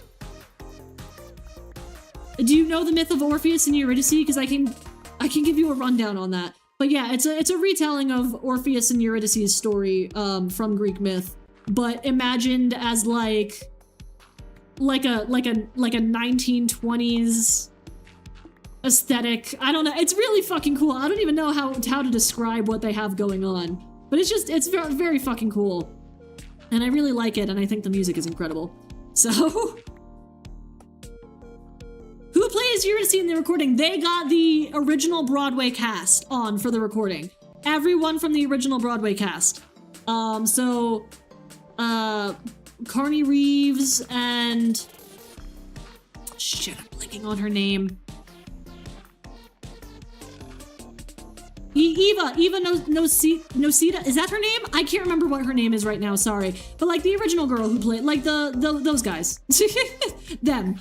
Do you know the myth of Orpheus and Eurydice? Because I can give you a rundown on that. But yeah, it's a retelling of Orpheus and Eurydice's story from Greek myth, but imagined as like a 1920s aesthetic. I don't know. It's really fucking cool. I don't even know how to describe what they have going on, but it's very, very fucking cool, and I really like it, and I think the music is incredible. So, who plays Eurydice in the recording? They got the original Broadway cast on for the recording. Everyone from the original Broadway cast. Carney Reeves and shit, I'm blanking on her name. Eva Nocita, is that her name? I can't remember what her name is right now, sorry. But like the original girl who played, like those guys. Them.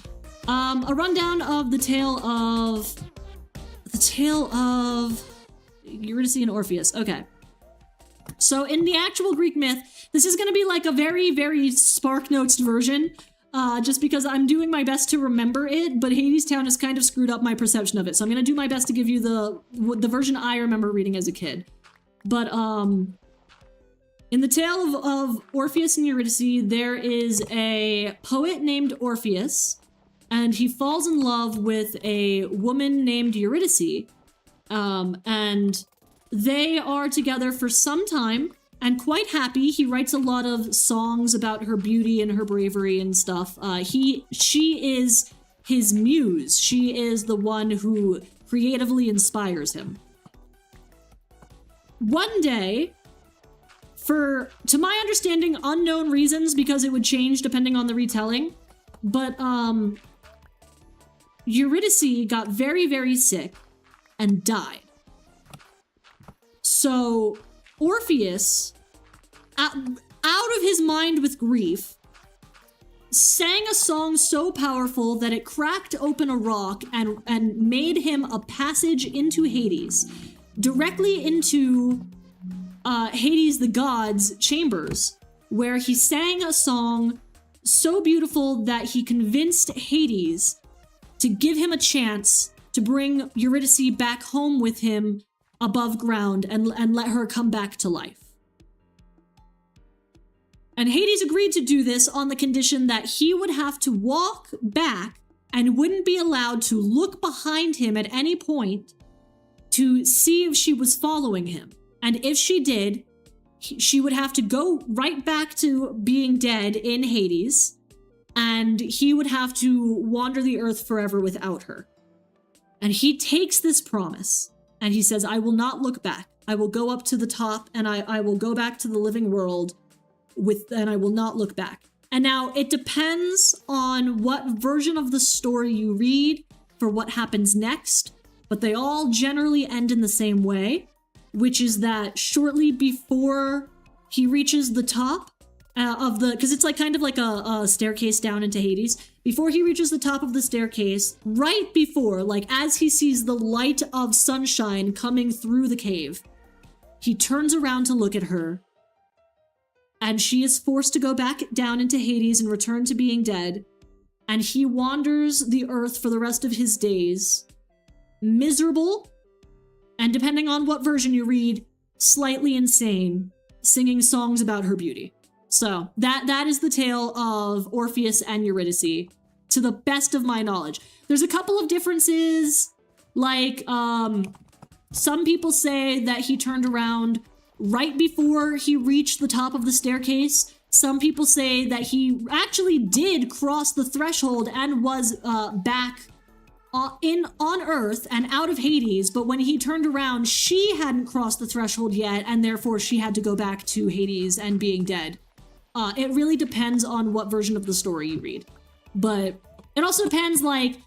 A rundown of the tale of Eurydice and Orpheus. Okay. So in the actual Greek myth, this is going to be like a very, very SparkNotes version, just because I'm doing my best to remember it, but Hades Town has kind of screwed up my perception of it. So I'm going to do my best to give you the version I remember reading as a kid. But in the tale of Orpheus and Eurydice, there is a poet named Orpheus, and he falls in love with a woman named Eurydice, and they are together for some time and quite happy. He writes a lot of songs about her beauty and her bravery and stuff. She is his muse. She is the one who creatively inspires him. One day, for, to my understanding, unknown reasons, because it would change depending on the retelling, but Eurydice got very, very sick and died. So Orpheus, out of his mind with grief, sang a song so powerful that it cracked open a rock and made him a passage into Hades, directly into Hades the god's chambers, where he sang a song so beautiful that he convinced Hades to give him a chance to bring Eurydice back home with him above ground and let her come back to life. And Hades agreed to do this on the condition that he would have to walk back and wouldn't be allowed to look behind him at any point to see if she was following him. And if she did, she would have to go right back to being dead in Hades, and he would have to wander the earth forever without her. And he takes this promise, and he says, I will not look back. I will go up to the top, and I will go back to the living world, and I will not look back. And now, it depends on what version of the story you read for what happens next, but they all generally end in the same way, which is that shortly before he reaches the top of the, because it's like kind of like a staircase down into Hades, before he reaches the top of the staircase, right before, like as he sees the light of sunshine coming through the cave, he turns around to look at her, and she is forced to go back down into Hades and return to being dead, and he wanders the earth for the rest of his days, miserable, and depending on what version you read, slightly insane, singing songs about her beauty. So that is the tale of Orpheus and Eurydice, to the best of my knowledge. There's a couple of differences, like Some people say that he turned around right before he reached the top of the staircase. Some people say that he actually did cross the threshold and was back on Earth and out of Hades, but when he turned around, she hadn't crossed the threshold yet, and therefore she had to go back to Hades and being dead. It really depends on what version of the story you read. But it also depends, like,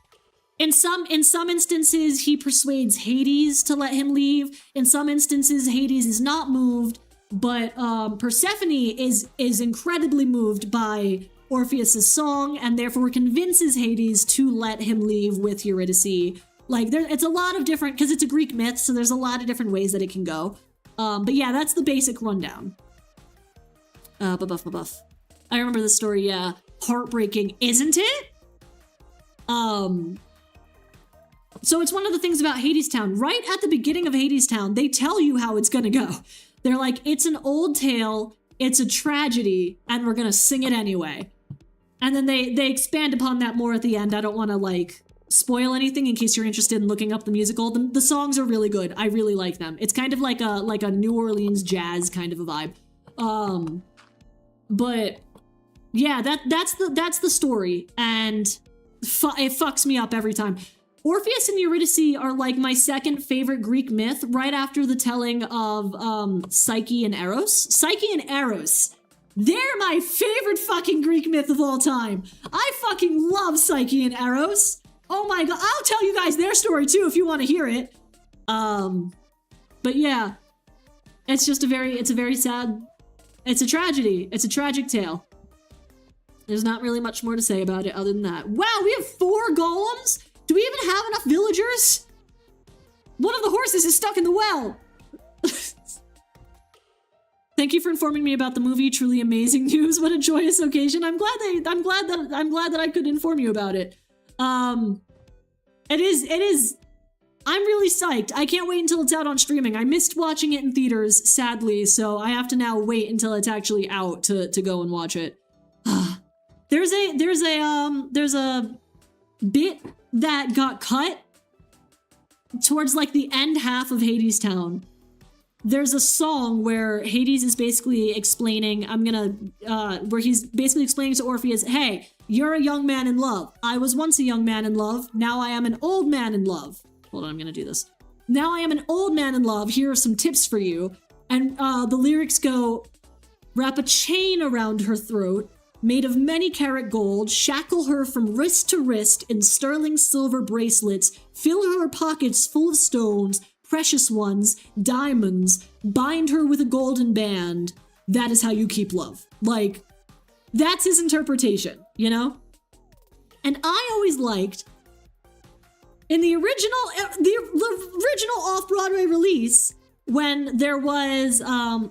in some instances, he persuades Hades to let him leave. In some instances, Hades is not moved, but Persephone is incredibly moved by Orpheus's song and therefore convinces Hades to let him leave with Eurydice. Like, it's a lot of different, because it's a Greek myth, so there's a lot of different ways that it can go. But yeah, that's the basic rundown. Buff. I remember this story, yeah. Heartbreaking, isn't it? So it's one of the things about Hadestown. Right at the beginning of Hadestown, they tell you how it's gonna go. They're like, it's an old tale, it's a tragedy, and we're gonna sing it anyway. And then they expand upon that more at the end. I don't want to, like, spoil anything in case you're interested in looking up the musical. The songs are really good. I really like them. It's kind of like a New Orleans jazz kind of a vibe. But yeah, that's the story, and it fucks me up every time. Orpheus and Eurydice are like my second favorite Greek myth, right after the telling of Psyche and Eros. Psyche and Eros, they're my favorite fucking Greek myth of all time. I fucking love Psyche and Eros. Oh my god, I'll tell you guys their story too if you want to hear it. But yeah, it's a very sad, it's a tragedy. It's a tragic tale. There's not really much more to say about it other than that. Wow, we have 4 golems? Do we even have enough villagers? One of the horses is stuck in the well. Thank you for informing me about the movie. Truly amazing news. What a joyous occasion. I'm glad that I could inform you about it. It is. I'm really psyched. I can't wait until it's out on streaming. I missed watching it in theaters, sadly, so I have to now wait until it's actually out to go and watch it. There's a bit that got cut towards like the end half of Hadestown. There's a song where Hades is basically explaining, where he's basically explaining to Orpheus, hey, you're a young man in love. I was once a young man in love. Now I am an old man in love. Hold on, I'm gonna do this. Now I am an old man in love. Here are some tips for you. And the lyrics go, wrap a chain around her throat, made of many carat gold, shackle her from wrist to wrist in sterling silver bracelets, fill her pockets full of stones, precious ones, diamonds, bind her with a golden band. That is how you keep love. Like, that's his interpretation, you know? And I always liked, in the original off-Broadway release, when there was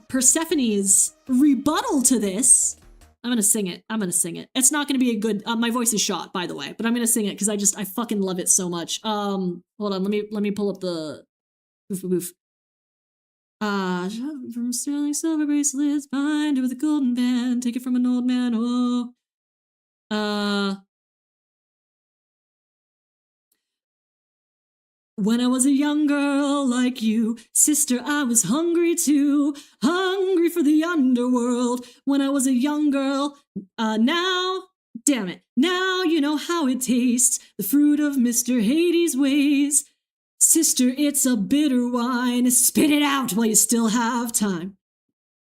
Persephone's rebuttal to this, I'm gonna sing it. It's not gonna be a good, my voice is shot, by the way, but I'm gonna sing it because I fucking love it so much. Hold on, let me pull up the boof. From sterling silver bracelets, bind her with a golden band, take it from an old man, when I was a young girl like you, sister, I was hungry too, hungry for the underworld. When I was a young girl, now, damn it, now you know how it tastes, the fruit of Mr. Hades' ways. Sister, it's a bitter wine, spit it out while you still have time.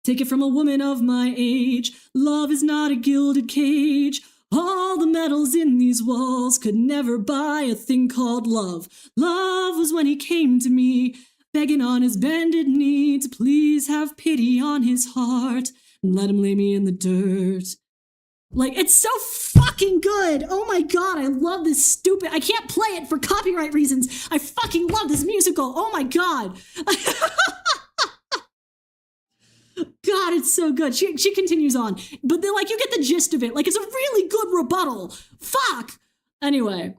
Take it from a woman of my age, love is not a gilded cage. All the metals in these walls could never buy a thing called love. Love was when he came to me, begging on his bended knee to please have pity on his heart and let him lay me in the dirt. Like, it's so fucking good. Oh my god, I love this stupid... I can't play it for copyright reasons. I fucking love this musical. Oh my god. God, it's so good. She continues on. But then, like, you get the gist of it. Like, it's a really good rebuttal. Fuck! Anyway.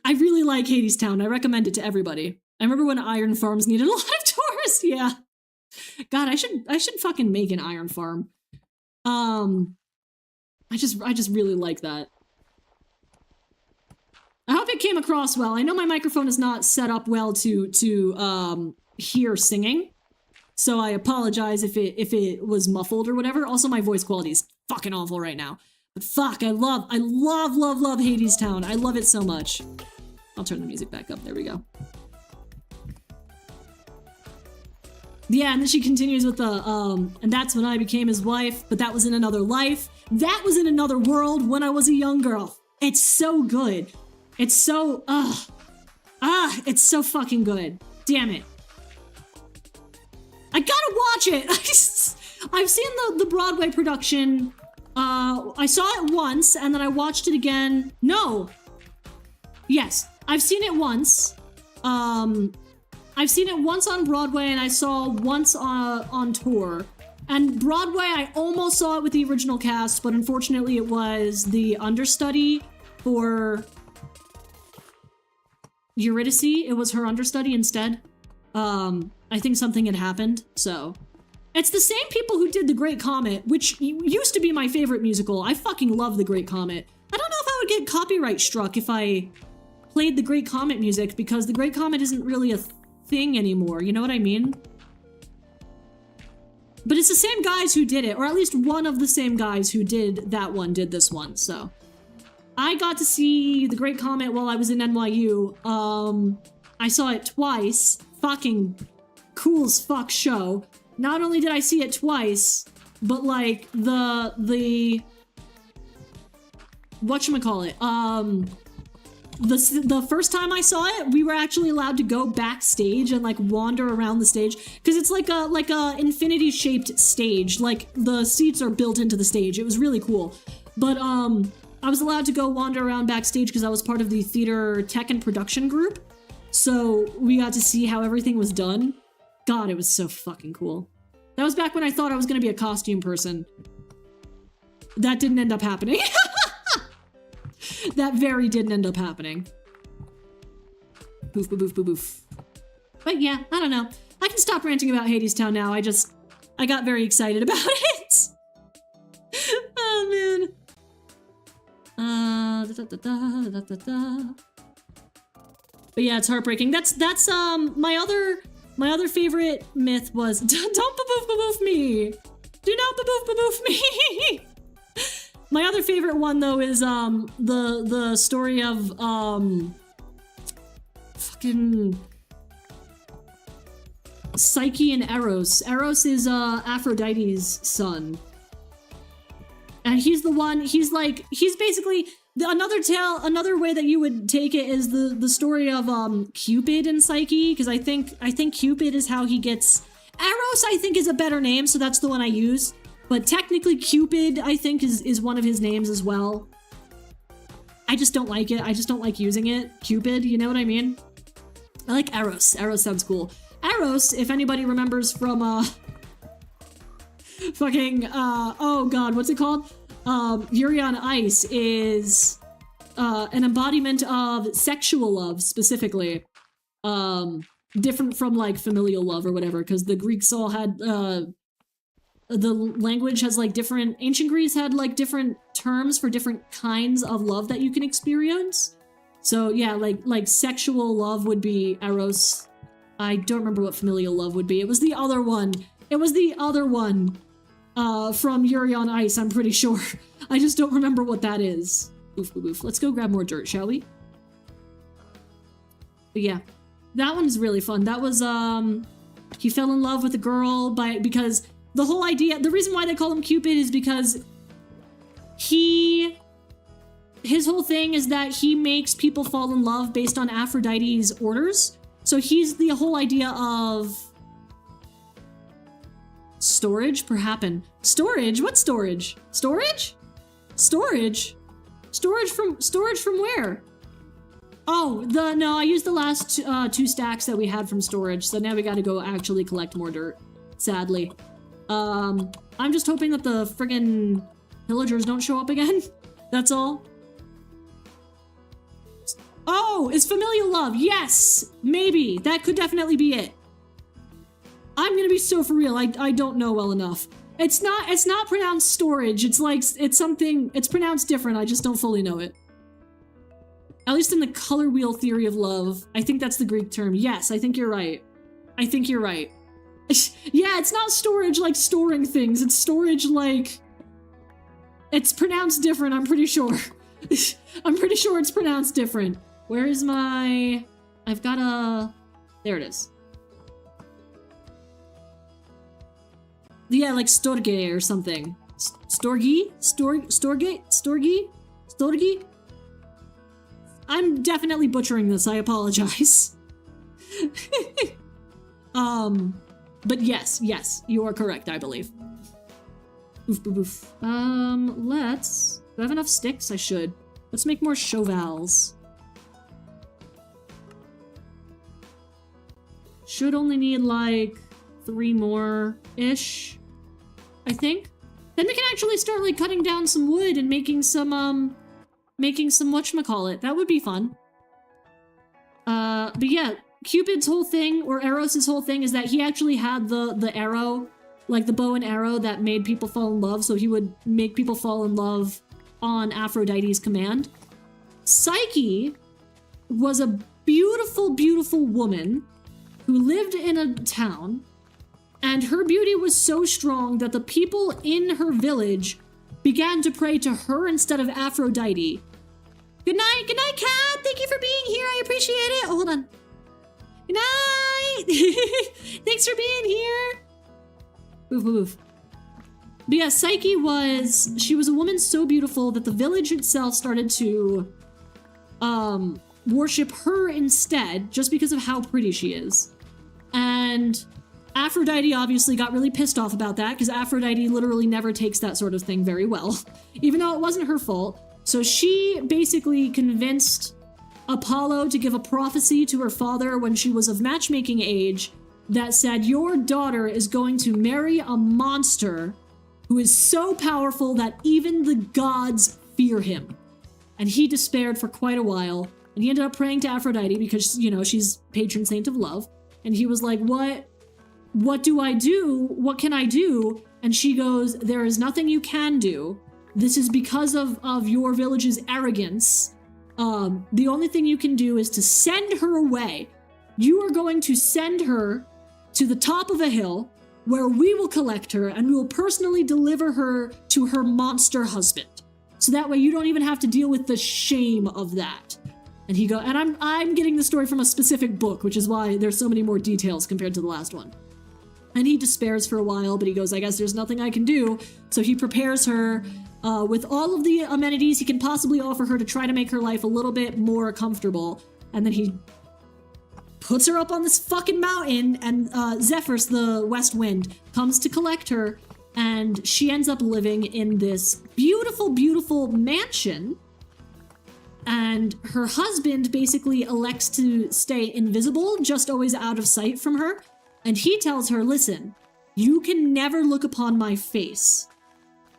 I really like Hadestown. I recommend it to everybody. I remember when iron farms needed a lot of tourists. Yeah. God, I should fucking make an iron farm. I just really like that. I hope it came across well. I know my microphone is not set up well to hear singing, so I apologize if it was muffled or whatever. Also, my voice quality is fucking awful right now. But fuck, I love Hades Town. I love it so much. I'll turn the music back up. There we go. Yeah, and then she continues with the, and that's when I became his wife, but that was in another life. That was in another world when I was a young girl. It's so good. It's so, it's so fucking good. Damn it. I gotta watch it. I've seen the Broadway production. I saw it once, and then I watched it again. No. Yes, I've seen it once. I've seen it once on Broadway, and I saw once on tour. And Broadway, I almost saw it with the original cast, but unfortunately it was the understudy for Eurydice. It was her understudy instead. I think something had happened, so. It's the same people who did The Great Comet, which used to be my favorite musical. I fucking love The Great Comet. I don't know if I would get copyright struck if I played The Great Comet music, because The Great Comet isn't really a thing anymore, you know what I mean? But it's the same guys who did it, or at least one of the same guys who did that one did this one, so. I got to see The Great Comet while I was in NYU. I saw it twice. Fucking cool as fuck show. Not only did I see it twice, but like the whatchamacallit, the first time I saw it, we were actually allowed to go backstage and like wander around the stage, because it's like a infinity shaped stage. Like the seats are built into the stage. It was really cool. But I was allowed to go wander around backstage because I was part of the theater tech and production group. So we got to see how everything was done. God, it was so fucking cool. That was back when I thought I was gonna be a costume person. That didn't end up happening. That very didn't end up happening. Boof, boof, boof, boof, boof. But yeah, I don't know. I can stop ranting about Hades Town now. I got very excited about it. Oh man. But yeah, it's heartbreaking. That's my other favorite myth was don't baboof me. Do not baboof me. My other favorite one though is the story of fucking Psyche and Eros. Eros is Aphrodite's son. And he's the one, he's basically another way that you would take it is the story of Cupid and Psyche, because I think Cupid is how he gets Eros. I think is a better name, so that's the one I use. But technically Cupid, I think, is one of his names as well. I just don't like it. I just don't like using it. Cupid, you know what I mean? I like Eros. Eros sounds cool. Eros, if anybody remembers from fucking oh god, what's it called? Yuri on Ice is an embodiment of sexual love specifically. Different from like familial love or whatever, because the Greeks all had the language has like different, ancient Greece had like different terms for different kinds of love that you can experience. So yeah, like sexual love would be Eros. I don't remember what familial love would be. It was the other one. It was the other one from Yuri on Ice, I'm pretty sure. I just don't remember what that is. Oof, oof, oof. Let's go grab more dirt, shall we? But yeah, that one's really fun. That was, he fell in love with a girl because the whole idea, the reason why they call him Cupid is because his whole thing is that he makes people fall in love based on Aphrodite's orders. So he's the whole idea of storage per happen. Storage? What storage? Storage? Storage? Storage from where? Oh, no, I used the last 2 stacks that we had from storage, so now we gotta go actually collect more dirt, sadly. I'm just hoping that the friggin' pillagers don't show up again. That's all. Oh, it's familial love. Yes, maybe. That could definitely be it. I'm gonna be so for real. I don't know well enough. It's not pronounced storage. It's like, it's something, it's pronounced different. I just don't fully know it. At least in the color wheel theory of love. I think that's the Greek term. Yes, I think you're right. I think you're right. Yeah, it's not storage like storing things. It's storage like... It's pronounced different, I'm pretty sure. I'm pretty sure it's pronounced different. Where is my... I've got a... There it is. Yeah, like storge or something. Storgi? Storgi? I'm definitely butchering this, I apologize. But yes, you are correct, I believe. Oof, boof, boof. Let's... Do I have enough sticks? I should. Let's make more shovals. Should only need, like, 3 more-ish, I think. Then we can actually start, like, cutting down some wood and making some whatchamacallit. That would be fun. But yeah, Cupid's whole thing, or Eros' whole thing, is that he actually had the arrow, like the bow and arrow that made people fall in love, so he would make people fall in love on Aphrodite's command. Psyche was a beautiful, beautiful woman who lived in a town, and her beauty was so strong that the people in her village began to pray to her instead of Aphrodite. Good night, Kat! Thank you for being here, I appreciate it! Oh, hold on. Good night! Thanks for being here! Oof, oof. But yeah, Psyche she was a woman so beautiful that the village itself started to, worship her instead, just because of how pretty she is. And Aphrodite obviously got really pissed off about that, because Aphrodite literally never takes that sort of thing very well, even though it wasn't her fault. So she basically convinced Apollo to give a prophecy to her father when she was of matchmaking age that said, your daughter is going to marry a monster who is so powerful that even the gods fear him. And he despaired for quite a while, and he ended up praying to Aphrodite because, you know, she's patron saint of love. And he was like, what do I do? What can I do? And she goes, there is nothing you can do. This is because of your village's arrogance. The only thing you can do is to send her away. You are going to send her to the top of a hill where we will collect her and we will personally deliver her to her monster husband. So that way you don't even have to deal with the shame of that. And he and I'm getting the story from a specific book, which is why there's so many more details compared to the last one. And he despairs for a while, but he goes, I guess there's nothing I can do. So he prepares her with all of the amenities he can possibly offer her to try to make her life a little bit more comfortable. And then he puts her up on this fucking mountain, and Zephyrus, the west wind, comes to collect her, and she ends up living in this beautiful, beautiful mansion. And her husband basically elects to stay invisible, just always out of sight from her. And he tells her, listen, you can never look upon my face.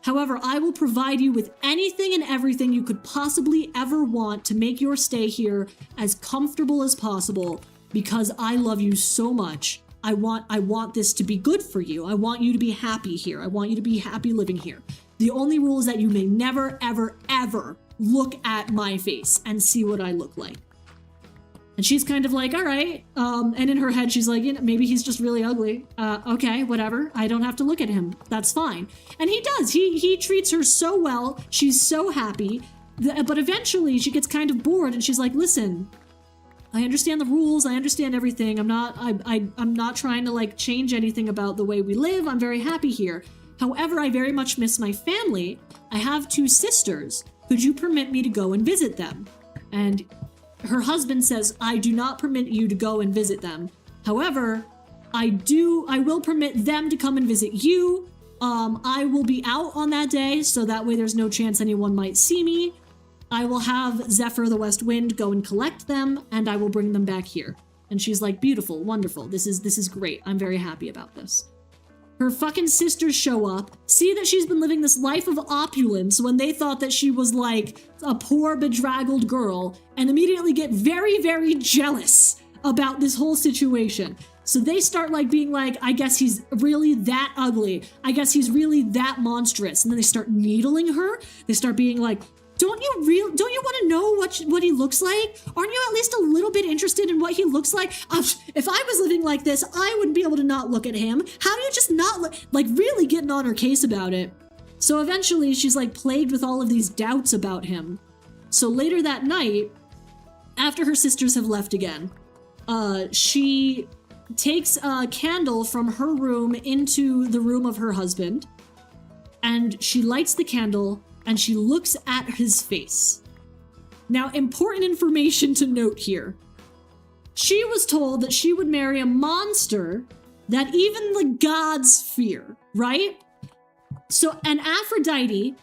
However, I will provide you with anything and everything you could possibly ever want to make your stay here as comfortable as possible, because I love you so much. I want this to be good for you. I want you to be happy here. I want you to be happy living here. The only rule is that you may never, ever, ever look at my face and see what I look like. And she's kind of like, all right. And in her head, she's like, you know, maybe he's just really ugly. Okay, whatever. I don't have to look at him. That's fine. And he does. He treats her so well. She's so happy. But eventually she gets kind of bored and she's like, listen, I understand the rules. I understand everything. I'm not trying to like change anything about the way we live. I'm very happy here. However, I very much miss my family. I have 2 sisters. Could you permit me to go and visit them? And her husband says, I do not permit you to go and visit them. However, I will permit them to come and visit you. I will be out on that day, so that way there's no chance anyone might see me. I will have Zephyr the West Wind go and collect them, and I will bring them back here. And she's like, beautiful, wonderful. This is great. I'm very happy about this. Her fucking sisters show up, see that she's been living this life of opulence when they thought that she was like a poor, bedraggled girl, and immediately get very, very jealous about this whole situation. So they start like being like, I guess he's really that ugly. I guess he's really that monstrous. And then they start needling her. They start being like, don't you want to know what he looks like? Aren't you at least a little bit interested in what he looks like? If I was living like this, I wouldn't be able to not look at him. How do you just not look? Like, really getting on her case about it. So eventually she's like plagued with all of these doubts about him. So later that night, after her sisters have left again, she takes a candle from her room into the room of her husband, and she lights the candle and she looks at his face. Now, important information to note here. She was told that she would marry a monster that even the gods fear, right? So, and Aphrodite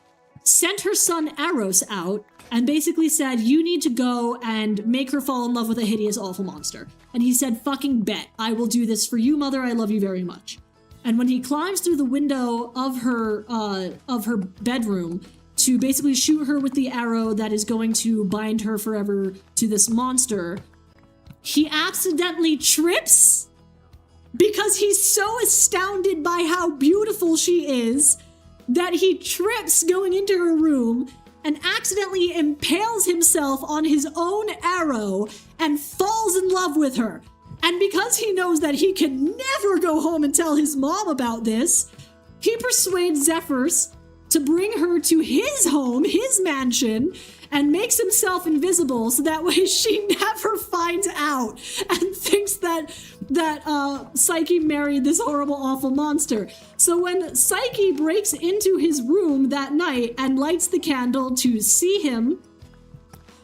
sent her son Eros out and basically said, you need to go and make her fall in love with a hideous, awful monster. And he said, fucking bet. I will do this for you, mother. I love you very much. And when he climbs through the window of her bedroom to basically shoot her with the arrow that is going to bind her forever to this monster, he accidentally trips because he's so astounded by how beautiful she is that he trips going into her room and accidentally impales himself on his own arrow and falls in love with her. And because he knows that he can never go home and tell his mom about this, he persuades Zephyrs to bring her to his home, his mansion, and makes himself invisible so that way she never finds out and thinks that Psyche married this horrible, awful monster. So when Psyche breaks into his room that night and lights the candle to see him,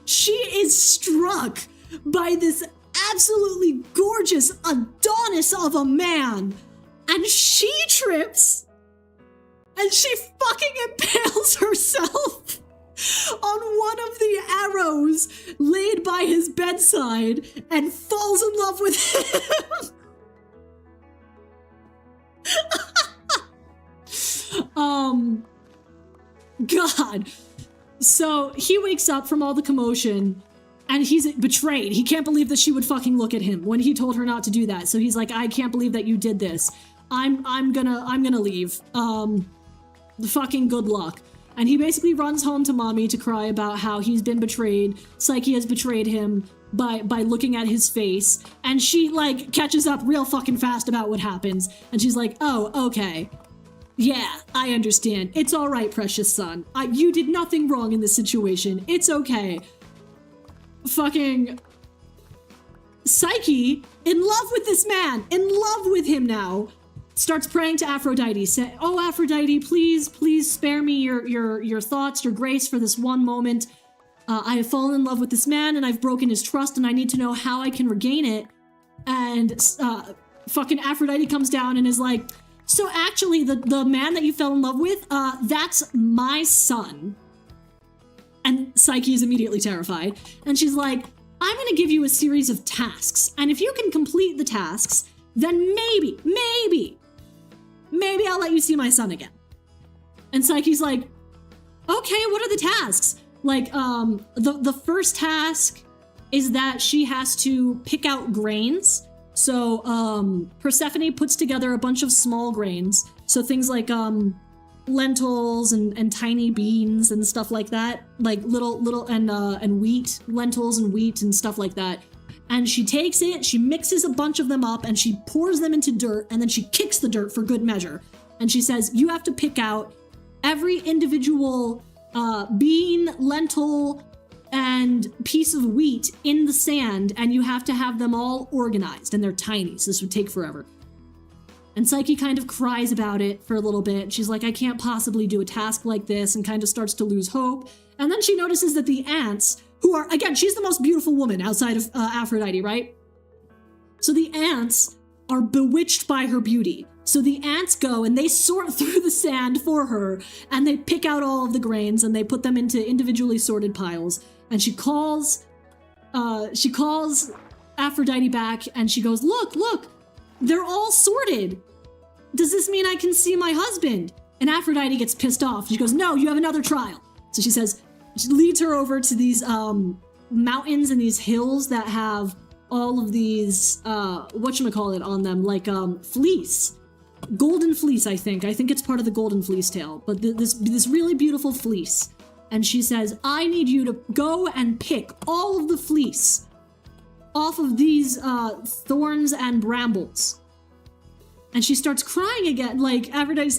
she is struck by this absolutely gorgeous Adonis of a man, and she trips and she fucking impales herself on one of the arrows laid by his bedside and falls in love with him. God. So he wakes up from all the commotion and he's betrayed. He can't believe that she would fucking look at him when he told her not to do that. So he's like, I can't believe that you did this. I'm gonna leave. Fucking good luck. And he basically runs home to mommy to cry about how he's been betrayed. Psyche has betrayed him by looking at his face. And she, like, catches up real fucking fast about what happens. And she's like, oh, okay. Yeah, I understand. It's all right, precious son. You did nothing wrong in this situation. It's okay. Fucking Psyche, in love with this man, in love with him now, starts praying to Aphrodite, say, oh, Aphrodite, please spare me your thoughts, your grace for this one moment. I have fallen in love with this man and I've broken his trust and I need to know how I can regain it. And fucking Aphrodite comes down and is like, so actually the man that you fell in love with, that's my son. And Psyche is immediately terrified. And she's like, I'm gonna give you a series of tasks. And if you can complete the tasks, then maybe I'll let you see my son again. And Psyche's like, okay, what are the tasks? Like, the first task is that she has to pick out grains. So, Persephone puts together a bunch of small grains. So things like, lentils and tiny beans and stuff like that. Like little and wheat, lentils and wheat and stuff like that. And she takes it, she mixes a bunch of them up, and she pours them into dirt, and then she kicks the dirt for good measure. And she says, you have to pick out every individual bean, lentil, and piece of wheat in the sand, and you have to have them all organized, and they're tiny, so this would take forever. And Psyche kind of cries about it for a little bit. She's like, I can't possibly do a task like this, and kind of starts to lose hope. And then she notices that the ants, who are, again, she's the most beautiful woman outside of Aphrodite, right? So the ants are bewitched by her beauty. So the ants go and they sort through the sand for her, and they pick out all of the grains and they put them into individually sorted piles. And she calls Aphrodite back and she goes, look, they're all sorted. Does this mean I can see my husband? And Aphrodite gets pissed off. She goes, no, you have another trial. So she says, she leads her over to these mountains and these hills that have all of these, whatchamacallit on them, like fleece. Golden fleece, I think. I think it's part of the golden fleece tale. But this really beautiful fleece. and she says, I need you to go and pick all of the fleece off of these thorns and brambles. And she starts crying again, like Aphrodite,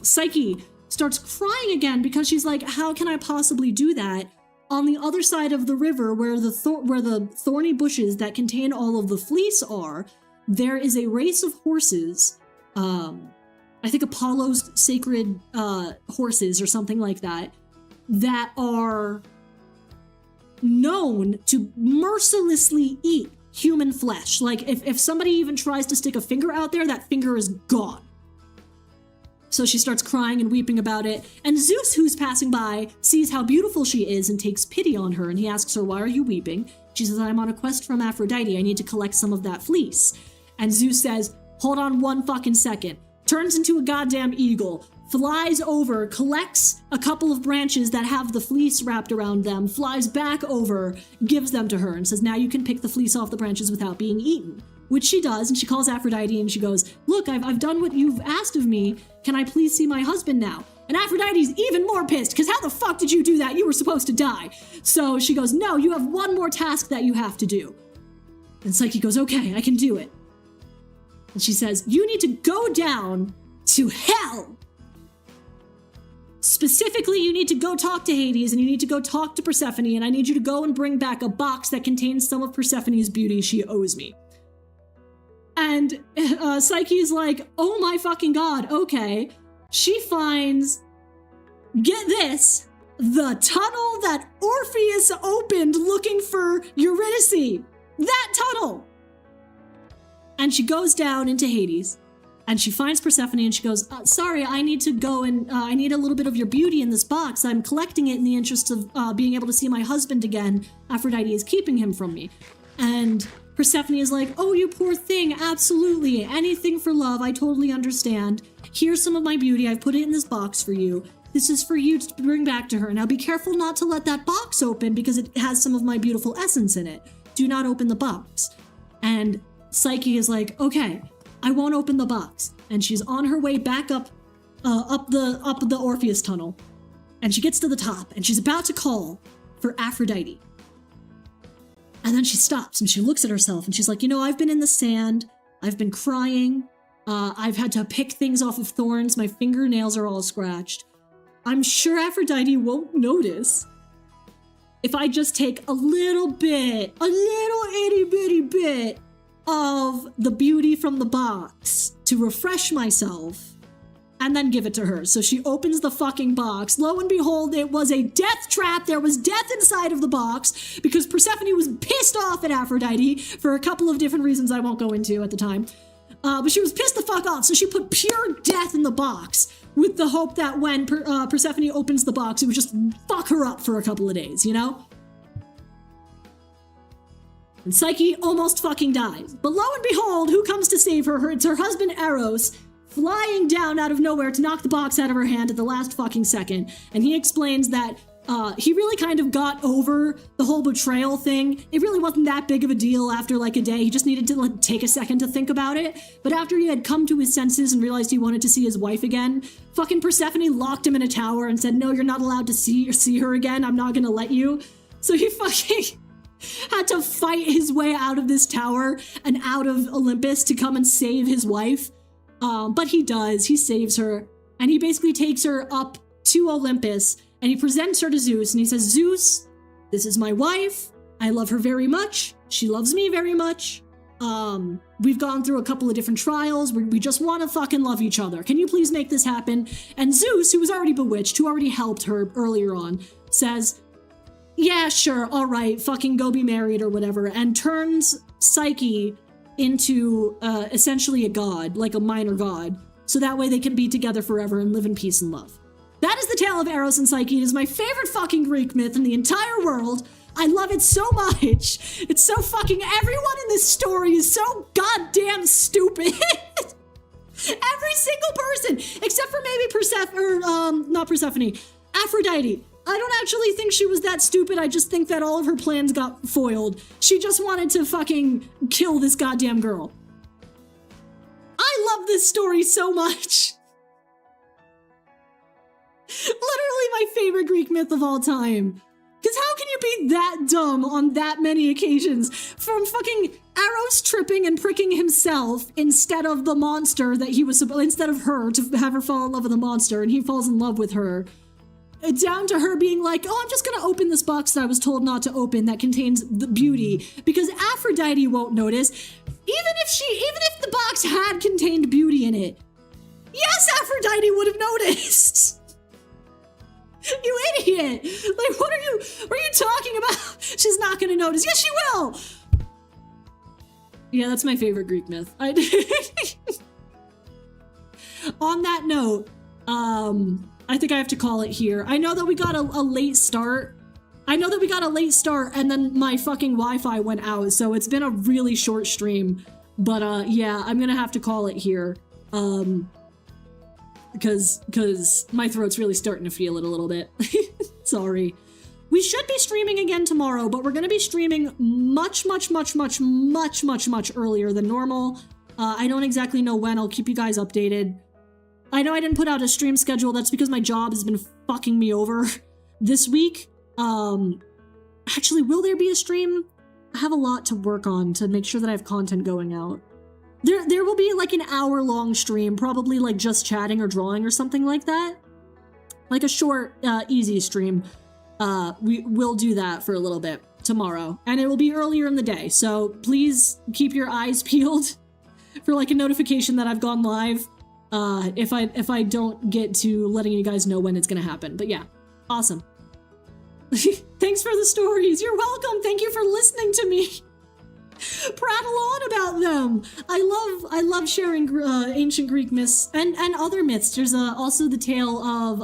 Psyche starts crying again because she's like, how can I possibly do that? On the other side of the river, where the thorny bushes that contain all of the fleece are, there is a race of horses. I think Apollo's sacred horses or something like that, that are known to mercilessly eat human flesh. Like, if somebody even tries to stick a finger out there, that finger is gone. So she starts crying and weeping about it, and Zeus, who's passing by, sees how beautiful she is and takes pity on her, and he asks her, why are you weeping? She says, I'm on a quest from Aphrodite. I need to collect some of that fleece. And Zeus says, hold on one fucking second. Turns into a goddamn eagle, flies over, collects a couple of branches that have the fleece wrapped around them, flies back over, gives them to her, and says, now you can pick the fleece off the branches without being eaten. Which she does, and she calls Aphrodite and she goes, look, I've done what you've asked of me. Can I please see my husband now? And Aphrodite's even more pissed, because how the fuck did you do that? You were supposed to die. So she goes, no, you have one more task that you have to do. And Psyche goes, okay, I can do it. And she says, you need to go down to hell. Specifically, you need to go talk to Hades, and you need to go talk to Persephone, and I need you to go and bring back a box that contains some of Persephone's beauty she owes me. And Psyche is like, oh my fucking god, okay. She finds, get this, the tunnel that Orpheus opened looking for Eurydice. That tunnel! And she goes down into Hades, and she finds Persephone, and she goes, sorry, I need to go and I need a little bit of your beauty in this box. I'm collecting it in the interest of being able to see my husband again. Aphrodite is keeping him from me. And Persephone is like, oh, you poor thing, absolutely. Anything for love, I totally understand. Here's some of my beauty. I've put it in this box for you. This is for you to bring back to her. Now be careful not to let that box open because it has some of my beautiful essence in it. Do not open the box. And Psyche is like, okay, I won't open the box. And she's on her way back up the Orpheus tunnel. And she gets to the top and she's about to call for Aphrodite. And then she stops and she looks at herself and she's like, you know, I've been in the sand. I've been crying. I've had to pick things off of thorns. My fingernails are all scratched. I'm sure Aphrodite won't notice if I just take a little itty bitty bit of the beauty from the box to refresh myself and then give it to her. So she opens the fucking box. Lo and behold, it was a death trap. There was death inside of the box because Persephone was pissed off at Aphrodite for a couple of different reasons I won't go into at the time. But she was pissed the fuck off, so she put pure death in the box with the hope that when Persephone opens the box, it would just fuck her up for a couple of days, you know? And Psyche almost fucking dies. But lo and behold, who comes to save her? It's her husband Eros, flying down out of nowhere to knock the box out of her hand at the last fucking second. And he explains that he really kind of got over the whole betrayal thing. It really wasn't that big of a deal after like a day. He just needed to take a second to think about it. But after he had come to his senses and realized he wanted to see his wife again, fucking Persephone locked him in a tower and said, no, you're not allowed to see her again. I'm not gonna let you. So he fucking had to fight his way out of this tower and out of Olympus to come and save his wife. But he does. He saves her. And he basically takes her up to Olympus and he presents her to Zeus. And he says, Zeus, this is my wife. I love her very much. She loves me very much. We've gone through a couple of different trials. We just want to fucking love each other. Can you please make this happen? And Zeus, who was already bewitched, who already helped her earlier on, says, yeah, sure, all right, fucking go be married or whatever, and turns Psyche into essentially a god, like a minor god, so that way they can be together forever and live in peace and love. That is the tale of Eros and Psyche. It is my favorite fucking Greek myth in the entire world. I love it so much. It's so fucking, everyone in this story is so goddamn stupid. Every single person, except for maybe not Persephone, Aphrodite. I don't actually think she was that stupid. I just think that all of her plans got foiled. She just wanted to fucking kill this goddamn girl. I love this story so much. Literally my favorite Greek myth of all time. Because how can you be that dumb on that many occasions? From fucking Eros tripping and pricking himself instead of the monster that he was, instead of her, to have her fall in love with the monster, and he falls in love with her. Down to her being like, oh, I'm just gonna open this box that I was told not to open that contains the beauty, because Aphrodite won't notice. Even if the box had contained beauty in it, yes, Aphrodite would have noticed. You idiot! Like, what are you talking about? She's not gonna notice. Yes, she will! Yeah, that's my favorite Greek myth. On that note, I think I have to call it here. I know that we got a late start. And then my fucking Wi-Fi went out, so it's been a really short stream. But, yeah, I'm gonna have to call it here. Because my throat's really starting to feel it a little bit. Sorry. We should be streaming again tomorrow, but we're going to be streaming much earlier than normal. I don't exactly know when. I'll keep you guys updated. I know I didn't put out a stream schedule. That's because my job has been fucking me over this week. Actually, will there be a stream? I have a lot to work on to make sure that I have content going out. There will be like an hour-long stream, probably like just chatting or drawing or something like that. Like a short, easy stream. We will do that for a little bit tomorrow, and it will be earlier in the day. So please keep your eyes peeled for like a notification that I've gone live. If I don't get to letting you guys know when it's gonna happen. But yeah, awesome. Thanks for the stories. You're welcome. Thank you for listening to me prattle on about them. I love sharing ancient Greek myths and other myths. There's also the tale of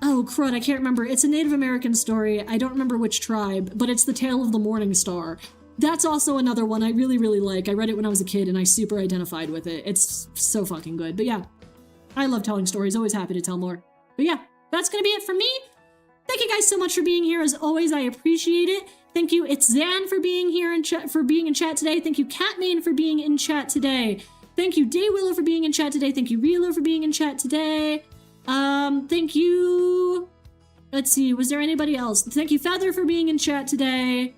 oh crud, I can't remember. It's a Native American story. I don't remember which tribe, but it's the tale of the Morning Star. That's also another one I really like. I read it when I was a kid and I super identified with it. It's so fucking good. But yeah, I love telling stories. Always happy to tell more. But yeah, that's gonna be it from me. Thank you guys so much for being here. As always, I appreciate it. Thank you, It's Zan, for being here in chat today. Thank you, Catmain, for being in chat today. Thank you, Daywillow, for being in chat today. Thank you, Reelo, for being in chat today. Thank you. Let's see, was there anybody else? Thank you, Feather, for being in chat today.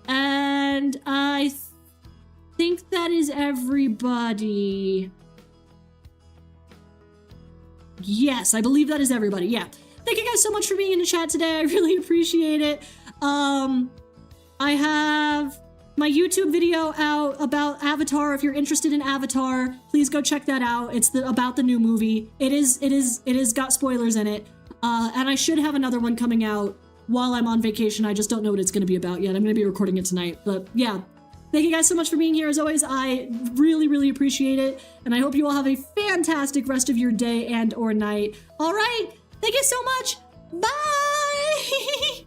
And I think that is everybody. Yes, I believe that is everybody. Yeah. Thank you guys so much for being in the chat today. I really appreciate it. I have my YouTube video out about Avatar. If you're interested in Avatar, please go check that out. It's about the new movie. It is got spoilers in it. And I should have another one coming out while I'm on vacation. I just don't know what it's going to be about yet. I'm going to be recording it tonight. But yeah, thank you guys so much for being here. As always, I really appreciate it. And I hope you all have a fantastic rest of your day and or night. All right. Thank you so much. Bye.